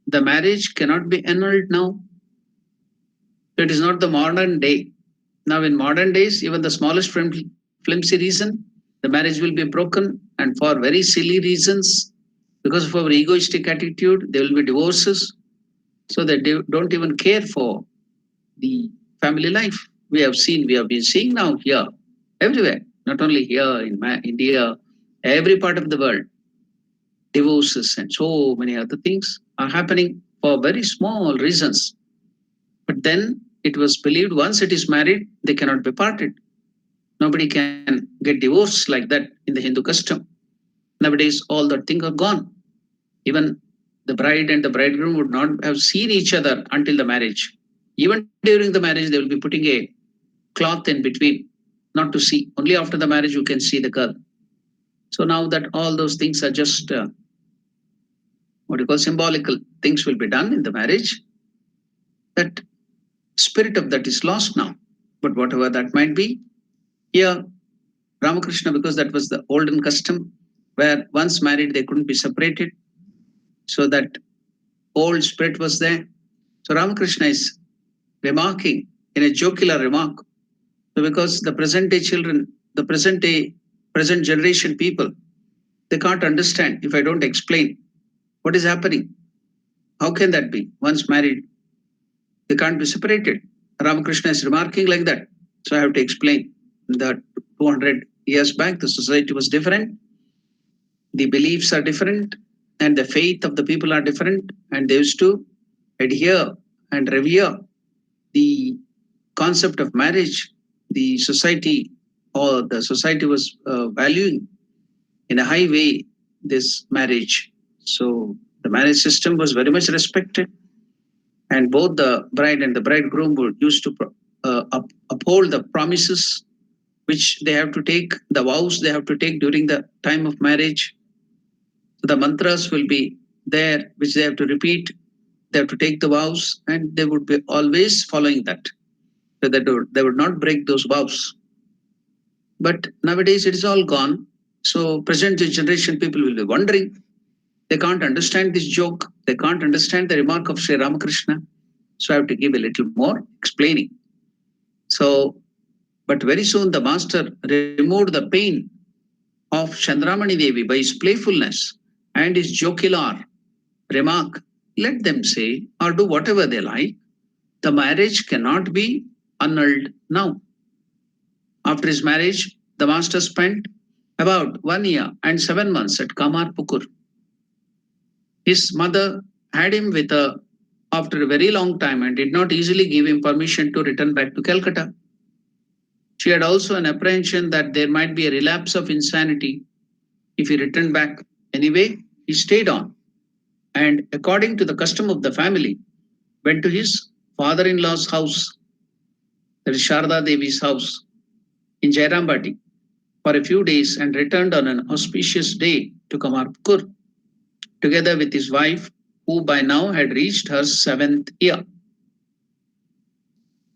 The marriage cannot be annulled now. It is not the modern day. Now, in modern days, even the smallest flimsy reason, the marriage will be broken, and for very silly reasons, because of our egoistic attitude, there will be divorces. So that they don't even care for the family life. We have been seeing now here, everywhere, not only here in India, every part of the world, divorces and so many other things are happening for very small reasons. But then it was believed once it is married, they cannot be parted. Nobody can get divorced like that in the Hindu custom. Nowadays, all that things are gone. Even the bride and the bridegroom would not have seen each other until the marriage. Even during the marriage, they will be putting a cloth in between, not to see. Only after the marriage you can see the girl. So now that all those things are just what you call symbolical things will be done in the marriage, that spirit of that is lost now. But whatever that might be, here Ramakrishna, because that was the olden custom, where once married they couldn't be separated. So that old spirit was there. So Ramakrishna is remarking in a jocular remark. So because the present day children, the present generation people, they can't understand if I don't explain what is happening. How can that be? Once married, they can't be separated. Ramakrishna is remarking like that. So I have to explain that 200 years back, the society was different, the beliefs are different, and the faith of the people are different, and they used to adhere and revere the concept of marriage. The society was valuing in a high way this marriage. So the marriage system was very much respected, and both the bride and the bridegroom were used to uphold the promises which they have to take, the vows they have to take during the time of marriage. So the mantras will be there, which they have to repeat. They have to take the vows, and they would be always following that. So they would not break those vows. But nowadays it is all gone. So present generation people will be wondering. They can't understand this joke. They can't understand the remark of Sri Ramakrishna. So I have to give a little more explaining. So, but very soon the master removed the pain of Chandramani Devi by his playfulness and his jocular remark. Let them say or do whatever they like. The marriage cannot be annulled now. After his marriage, the master spent about 1 year and 7 months at Kamarpukur. His mother had him with her after a very long time and did not easily give him permission to return back to Calcutta. She had also an apprehension that there might be a relapse of insanity if he returned back. Anyway, he stayed on and, according to the custom of the family, went to his father-in-law's house, that is Sharda Devi's house, in Jairambati for a few days and returned on an auspicious day to Kamarpukur, together with his wife, who by now had reached her 7th year.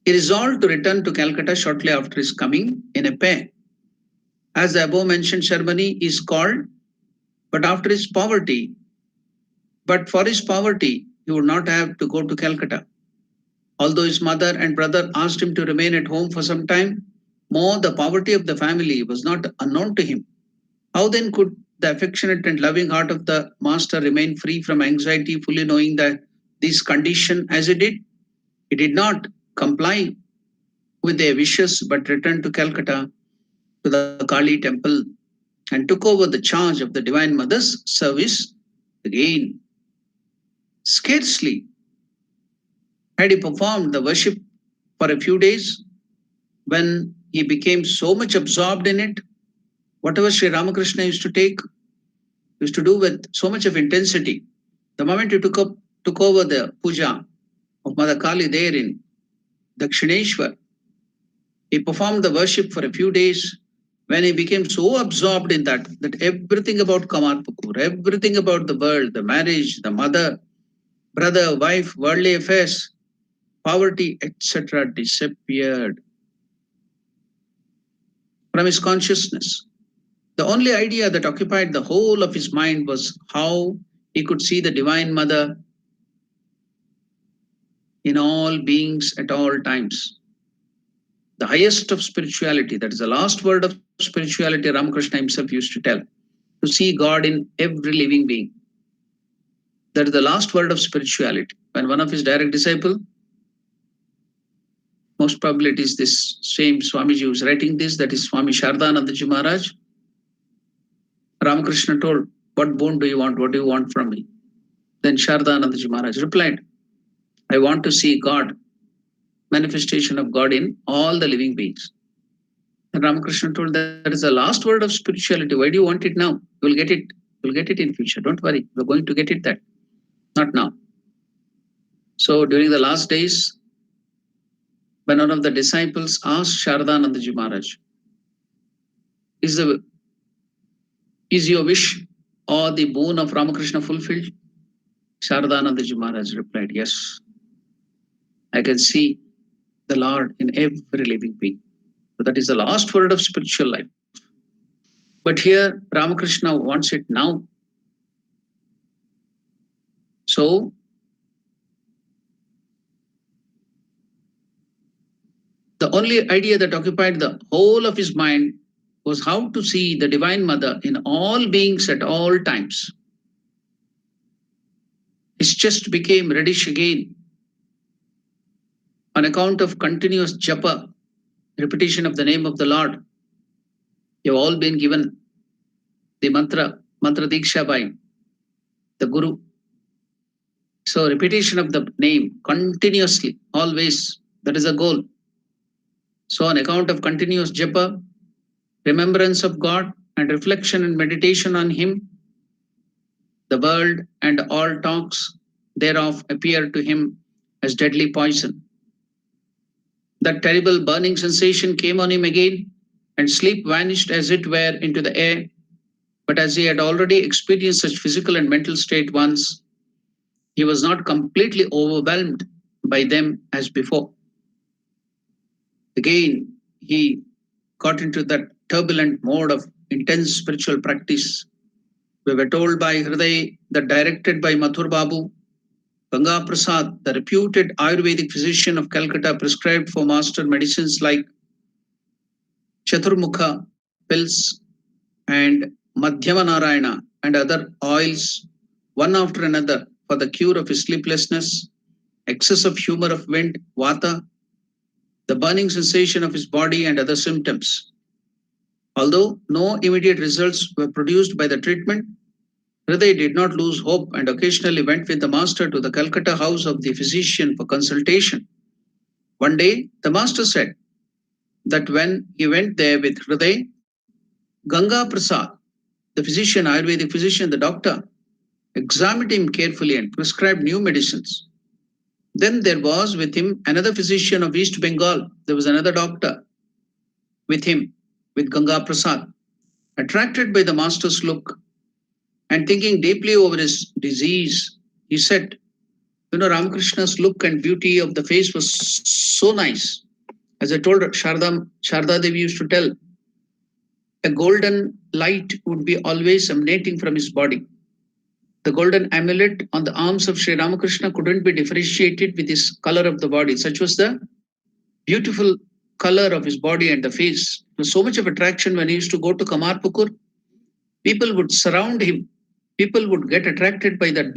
He resolved to return to Calcutta shortly after his coming in a pair. As the above mentioned ceremony is called, but after his poverty, but for his poverty, he would not have to go to Calcutta. Although his mother and brother asked him to remain at home for some time, more the poverty of the family was not unknown to him. How then could the affectionate and loving heart of the master remain free from anxiety, fully knowing that this condition as it did? He did not comply with their wishes but returned to Calcutta to the Kali temple and took over the charge of the Divine Mother's service again. Scarcely had he performed the worship for a few days when he became so much absorbed in it. Whatever Sri Ramakrishna used to do with so much of intensity. The moment he took over the puja of Mother Kali there in Dakshineshwar, he performed the worship for a few days when he became so absorbed in that everything about Kamarpukur, everything about the world, the marriage, the mother, brother, wife, worldly affairs, poverty, etc., disappeared from his consciousness. The only idea that occupied the whole of his mind was how he could see the Divine Mother in all beings at all times. The highest of spirituality, that is the last word of spirituality, Ramakrishna himself used to tell, to see God in every living being. That is the last word of spirituality. When one of his direct disciple, most probably it is this same Swamiji who is writing this, that is Swami Shardanandaji Maharaj. Ramakrishna told, what boon do you want? What do you want from me? Then Shardanandaji Maharaj replied, I want to see God, manifestation of God in all the living beings. And Ramakrishna told, that is the last word of spirituality. Why do you want it now? You will get it. You will get it in future. Don't worry. We're going to get it that. Not now. So during the last days, when one of the disciples asked Shardanandaji Maharaj, is your wish or the boon of Ramakrishna fulfilled? Shardanandaji Maharaj replied, yes. I can see the Lord in every living being. So that is the last word of spiritual life. But here Ramakrishna wants it now. So the only idea that occupied the whole of his mind was how to see the Divine Mother in all beings at all times. His chest became reddish again on account of continuous japa, repetition of the name of the Lord. You have all been given the mantra Diksha by the Guru. So repetition of the name continuously, always, that is a goal. So on account of continuous japa, remembrance of God and reflection and meditation on Him, the world and all talks thereof appear to him as deadly poison. That terrible burning sensation came on him again, and sleep vanished as it were into the air. But as he had already experienced such physical and mental state once, he was not completely overwhelmed by them as before. Again, he got into that turbulent mode of intense spiritual practice. We were told by Hriday that directed by Mathur Babu, Ganga Prasad, the reputed Ayurvedic physician of Calcutta, prescribed for master medicines like Chaturmukha pills and Madhyama Narayana and other oils, one after another, for the cure of his sleeplessness, excess of humor of wind, vata, the burning sensation of his body, and other symptoms. Although no immediate results were produced by the treatment, Hriday did not lose hope and occasionally went with the master to the Calcutta house of the physician for consultation. One day, the master said that when he went there with Hriday, Ganga Prasad, the physician, Ayurvedic physician, the doctor, examined him carefully and prescribed new medicines. Then there was with him another physician of East Bengal. There was another doctor with him, with Ganga Prasad. Attracted by the master's look and thinking deeply over his disease, he said, Ramakrishna's look and beauty of the face was so nice. As I told Sharda Devi used to tell, a golden light would be always emanating from his body. The golden amulet on the arms of Sri Ramakrishna couldn't be differentiated with his color of the body. Such was the beautiful color of his body and the face. There was so much of attraction when he used to go to Kamarpukur. People would surround him. People would get attracted by that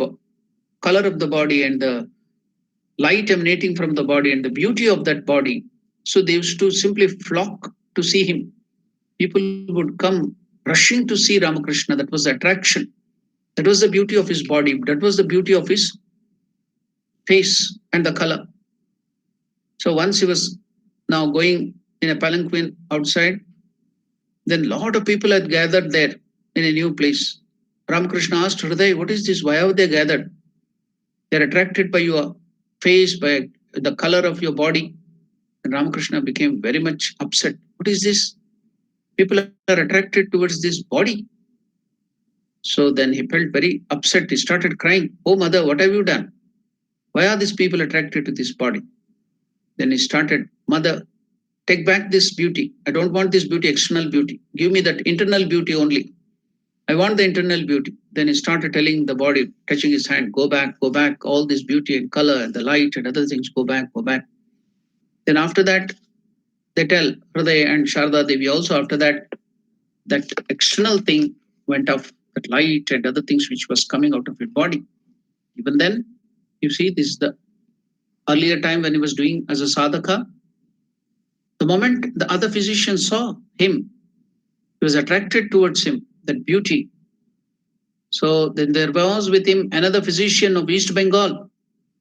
color of the body and the light emanating from the body and the beauty of that body. So they used to simply flock to see him. People would come rushing to see Ramakrishna. That was the attraction. That was the beauty of his body. That was the beauty of his face and the color. So once he was now going in a palanquin outside, then a lot of people had gathered there in a new place. Ramakrishna asked Hriday, what is this? Why have they gathered? They're attracted by your face, by the color of your body. And Ramakrishna became very much upset. What is this? People are attracted towards this body. So then he felt very upset. He started crying. Oh, mother, what have you done? Why are these people attracted to this body? Then he started, mother, take back this beauty. I don't want this beauty, external beauty. Give me that internal beauty only. I want the internal beauty. Then he started telling the body, touching his hand, go back, all this beauty and color and the light and other things, go back. Then after that, they tell Hriday and Sharda Devi also after that, that external thing went off, that light and other things which was coming out of his body. Even then, you see, this is the earlier time when he was doing as a sadhaka. The moment the other physician saw him, he was attracted towards him, that beauty. So then there was with him another physician of East Bengal,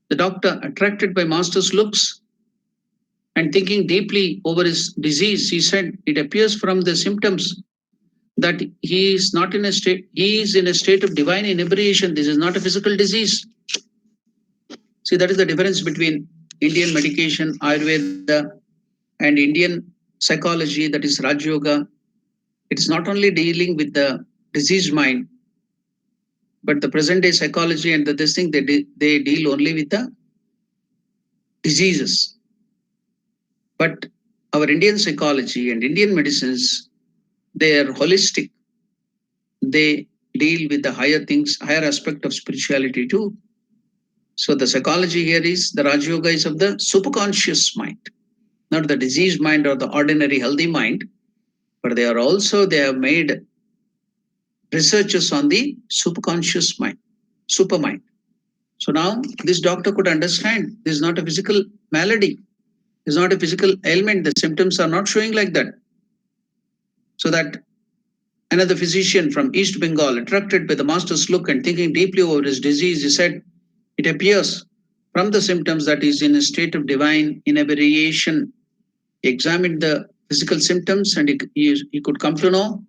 the doctor, attracted by master's looks and thinking deeply over his disease. He said, it appears from the symptoms that he is not in a state, he is in a state of divine inebriation. This is not a physical disease. See, that is the difference between Indian medication, Ayurveda, and Indian psychology, that is Raj Yoga. It's not only dealing with the diseased mind, but the present day psychology and this thing, they deal only with the diseases. But our Indian psychology and Indian medicines, they are holistic. They deal with the higher things, higher aspect of spirituality too. So the psychology here is the Raj Yoga is of the superconscious mind, not the diseased mind or the ordinary healthy mind, but they have made researches on the superconscious mind, supermind. So now this doctor could understand this is not a physical malady, this is not a physical ailment. The symptoms are not showing like that. So that another physician from East Bengal, attracted by the master's look and thinking deeply over his disease, he said, it appears from the symptoms that he is in a state of divine inebriation. He examined the physical symptoms and he could come to know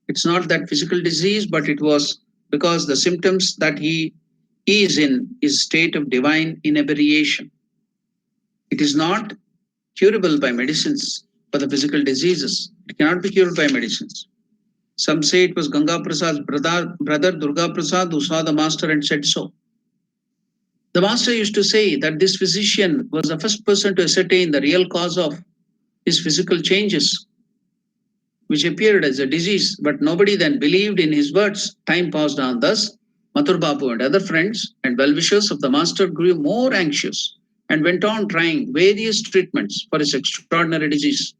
it's not that physical disease, but it was because the symptoms that he is in is state of divine inebriation. It is not curable by medicines for the physical diseases. It cannot be cured by medicines. Some say it was Ganga Prasad's brother Durga Prasad who saw the master and said so. The master used to say that this physician was the first person to ascertain the real cause of his physical changes, which appeared as a disease, but nobody then believed in his words. Time passed on. Thus, Mathur Babu and other friends and well-wishers of the master grew more anxious and went on trying various treatments for his extraordinary disease.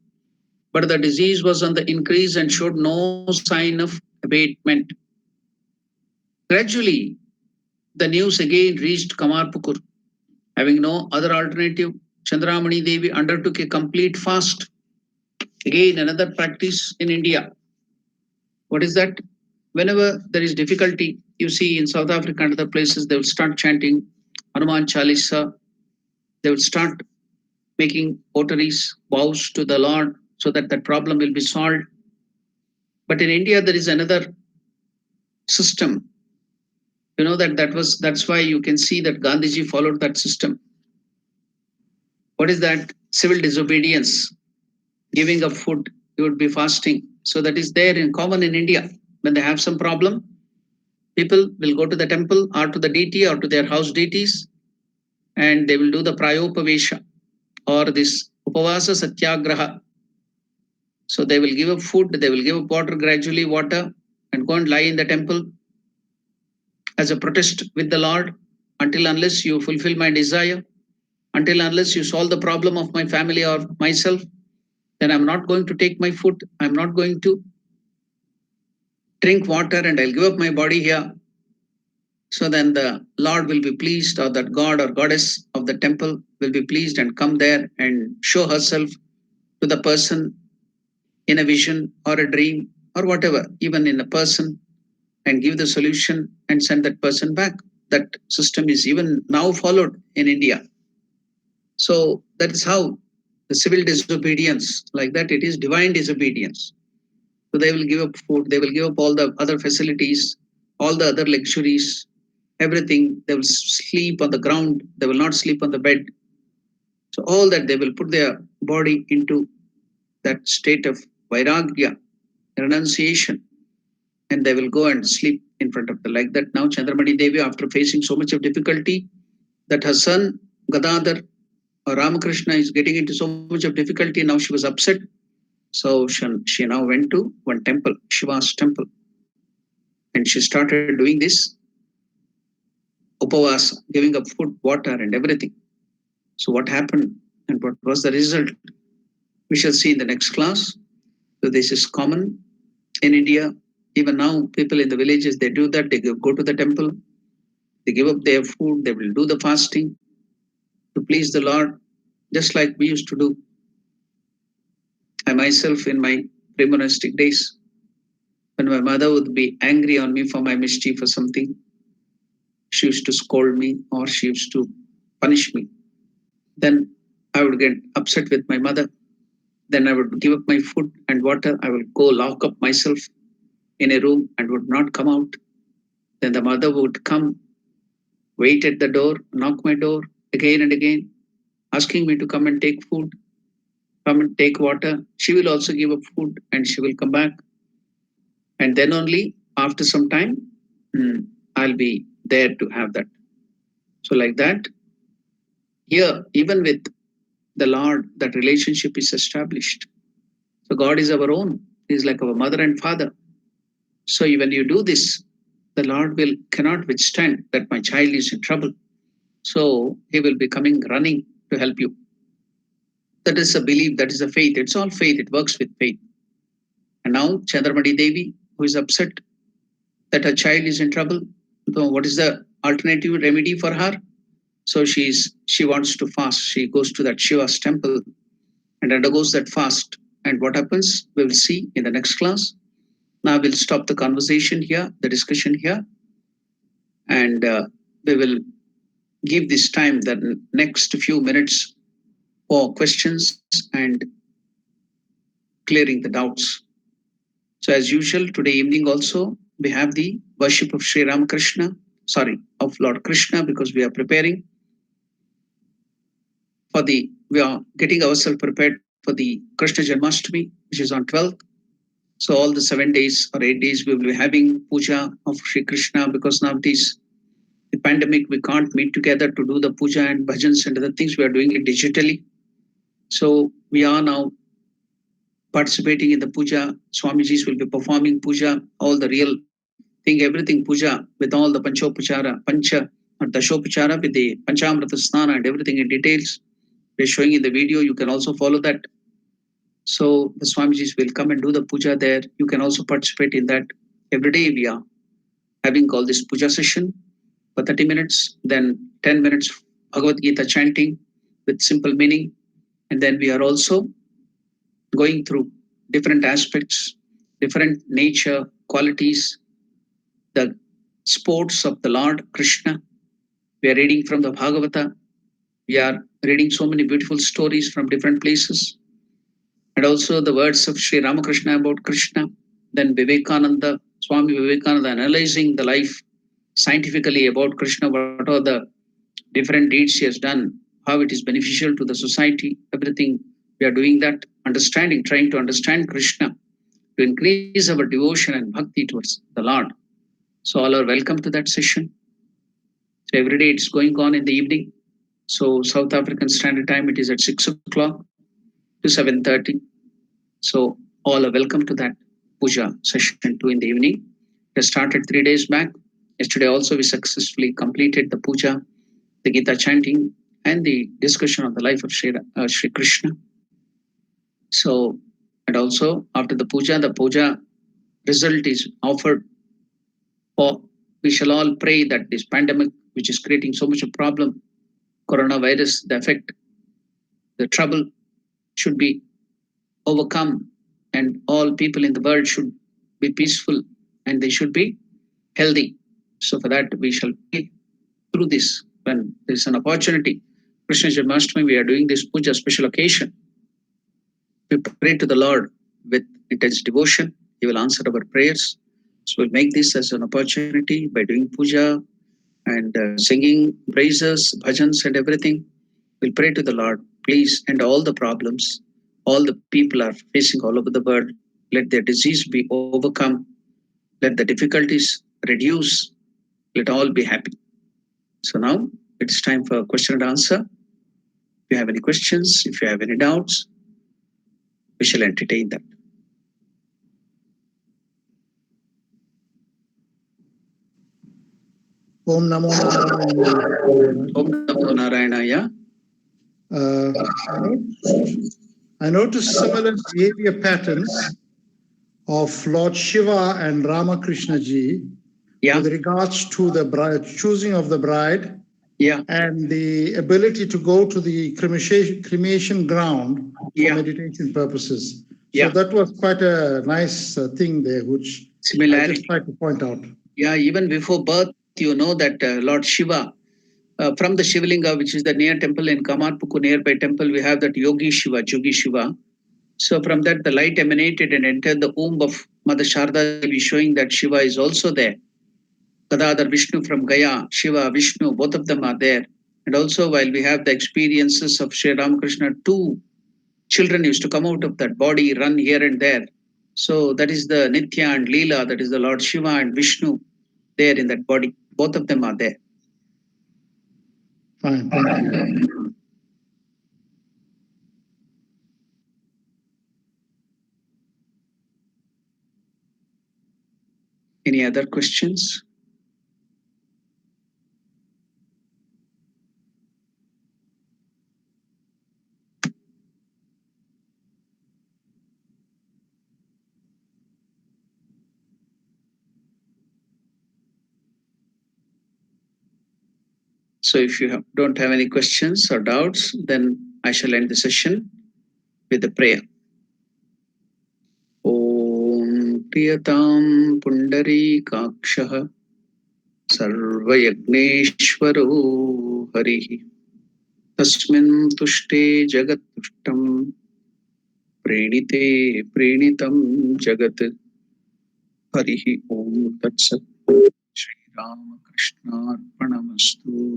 But the disease was on the increase and showed no sign of abatement. Gradually, the news again reached Kamarpukur. Having no other alternative, Chandramani Devi undertook a complete fast. Again, another practice in India. What is that? Whenever there is difficulty, you see in South Africa and other places, they will start chanting Hanuman Chalisa. They will start making votaries, vows to the Lord so that that problem will be solved. But in India, there is another system. You know that's why you can see that Gandhiji followed that system. What is that? Civil disobedience, giving up food, you would be fasting. So that is there in common in India. When they have some problem, people will go to the temple or to the deity or to their house deities and they will do the prayopavesha or this upavasa satyagraha. So they will give up food, they will give up water, gradually water, and go and lie in the temple as a protest with the Lord until unless you fulfill my desire, until unless you solve the problem of my family or myself, then I'm not going to take my food. I'm not going to drink water, and I'll give up my body here. So then the Lord will be pleased, or that God or goddess of the temple will be pleased and come there and show herself to the person in a vision or a dream or whatever, even in a person, and give the solution and send that person back. That system is even now followed in India. So that is how the civil disobedience, like that, it is divine disobedience. So they will give up food, they will give up all the other facilities, all the other luxuries, everything. They will sleep on the ground, they will not sleep on the bed. So all that, they will put their body into that state of vairagya, renunciation, and they will go and sleep in front of the, like that. Now Chandramani Devi, after facing so much of difficulty, that her son Gadadhar or Ramakrishna is getting into so much of difficulty, now she was upset. So she now went to one temple, Shiva's temple, and she started doing this upavasa, giving up food, water, and everything. So what happened and what was the result? We shall see in the next class. So this is common in India. Even now, people in the villages, they do that. They go to the temple, they give up their food, they will do the fasting to please the Lord, just like we used to do. I myself, in my pre-monastic days, when my mother would be angry on me for my mischief or something, she used to scold me or she used to punish me. Then I would get upset with my mother. Then I would give up my food and water. I will go lock up myself in a room and would not come out. Then the mother would come, wait at the door, knock my door again and again, asking me to come and take food, come and take water. She will also give up food and she will come back. And then only after some time, I'll be there to have that. So, like that, here, even with the Lord, that relationship is established. So, God is our own, He's like our mother and father. So, when you do this, the Lord will cannot withstand that my child is in trouble. So, He will be coming running to help you. That is a belief, that is a faith. It's all faith, it works with faith. And now, Chandramani Devi, who is upset that her child is in trouble, so what is the alternative remedy for her? So she wants to fast. She goes to that Shiva's temple and undergoes that fast. And what happens, we will see in the next class. Now we'll stop the conversation here, the discussion here, and we will give this time, the next few minutes, for questions and clearing the doubts. So as usual, today evening also, we have the worship of Sri Ramakrishna, of Lord Krishna, because we are preparing we are getting ourselves prepared for the Krishna Janmashtami, which is on 12th. So all the 7 days or 8 days, we will be having puja of Sri Krishna, because now the pandemic, we can't meet together to do the puja and bhajans and other things. We are doing it digitally. So we are now participating in the puja. Swamijis will be performing puja, all the real thing, everything puja, with all the pancha or dashopachara, with the panchamrita snana and everything in details. We're showing in the video. You can also follow that. So the Swamijis will come and do the puja there. You can also participate in that. Every day we are having all this puja session for 30 minutes, then 10 minutes Bhagavad Gita chanting with simple meaning. And then we are also going through different aspects, different nature, qualities, the sports of the Lord Krishna. We are reading from the Bhagavata. We are reading so many beautiful stories from different places. And also the words of Sri Ramakrishna about Krishna. Then Vivekananda, Swami Vivekananda, analyzing the life scientifically about Krishna, what are the different deeds he has done, how it is beneficial to the society, everything. We are doing that, understanding, trying to understand Krishna, to increase our devotion and bhakti towards the Lord. So all are welcome to that session. So every day it's going on in the evening. So South African Standard Time, it is at 6 o'clock to 7:30. So all are welcome to that puja session too in the evening. It started 3 days back. Yesterday also we successfully completed the puja, the Gita chanting, and the discussion on the life of Sri Krishna. So, and also after the puja result is offered for. We shall all pray that this pandemic, which is creating so much of problem, coronavirus, the effect, the trouble should be overcome, and all people in the world should be peaceful and they should be healthy. So for that, we shall pray through this when there is an opportunity. Krishna Janmashtami, we are doing this puja special occasion. We pray to the Lord with intense devotion. He will answer our prayers. So we'll make this as an opportunity by doing puja and singing praises, bhajans, and everything. We'll pray to the Lord, please, and all the problems all the people are facing all over the world, let their disease be overcome, let the difficulties reduce, let all be happy. So now it's time for question and answer. If you have any questions, if you have any doubts, we shall entertain them. Om Namo Narayana. Om Namo Narayanaya. I noticed similar behavior patterns of Lord Shiva and Ramakrishna ji with regards to the bride, choosing of the bride, and the ability to go to the cremation ground for meditation purposes. So that was quite a nice thing there, which I just tried to point out. Yeah, even before birth, you know that Lord Shiva, from the Shivalinga, which is the near temple in Kamarpuku, nearby temple, we have that Yogi Shiva, Jogi Shiva. So from that, the light emanated and entered the womb of Mother Sharda Devi, showing that Shiva is also there. Gadadhar Vishnu from Gaya, Shiva, Vishnu, both of them are there. And also, while we have the experiences of Sri Ramakrishna, two children used to come out of that body, run here and there. So that is the Nitya and Leela, that is the Lord Shiva and Vishnu there in that body. Both of them are there. Fine, thank you. Any other questions? So if you don't have any questions or doubts, then I shall end the session with a prayer. Om Priyatam Pundarikakshaha Sarvayagneshwaro Harihi Tasmin Tushte Jagat Tushtam Prenite Prenitam Jagat Harihi Om Tatsat Shri Ramakrishna Arpanamastu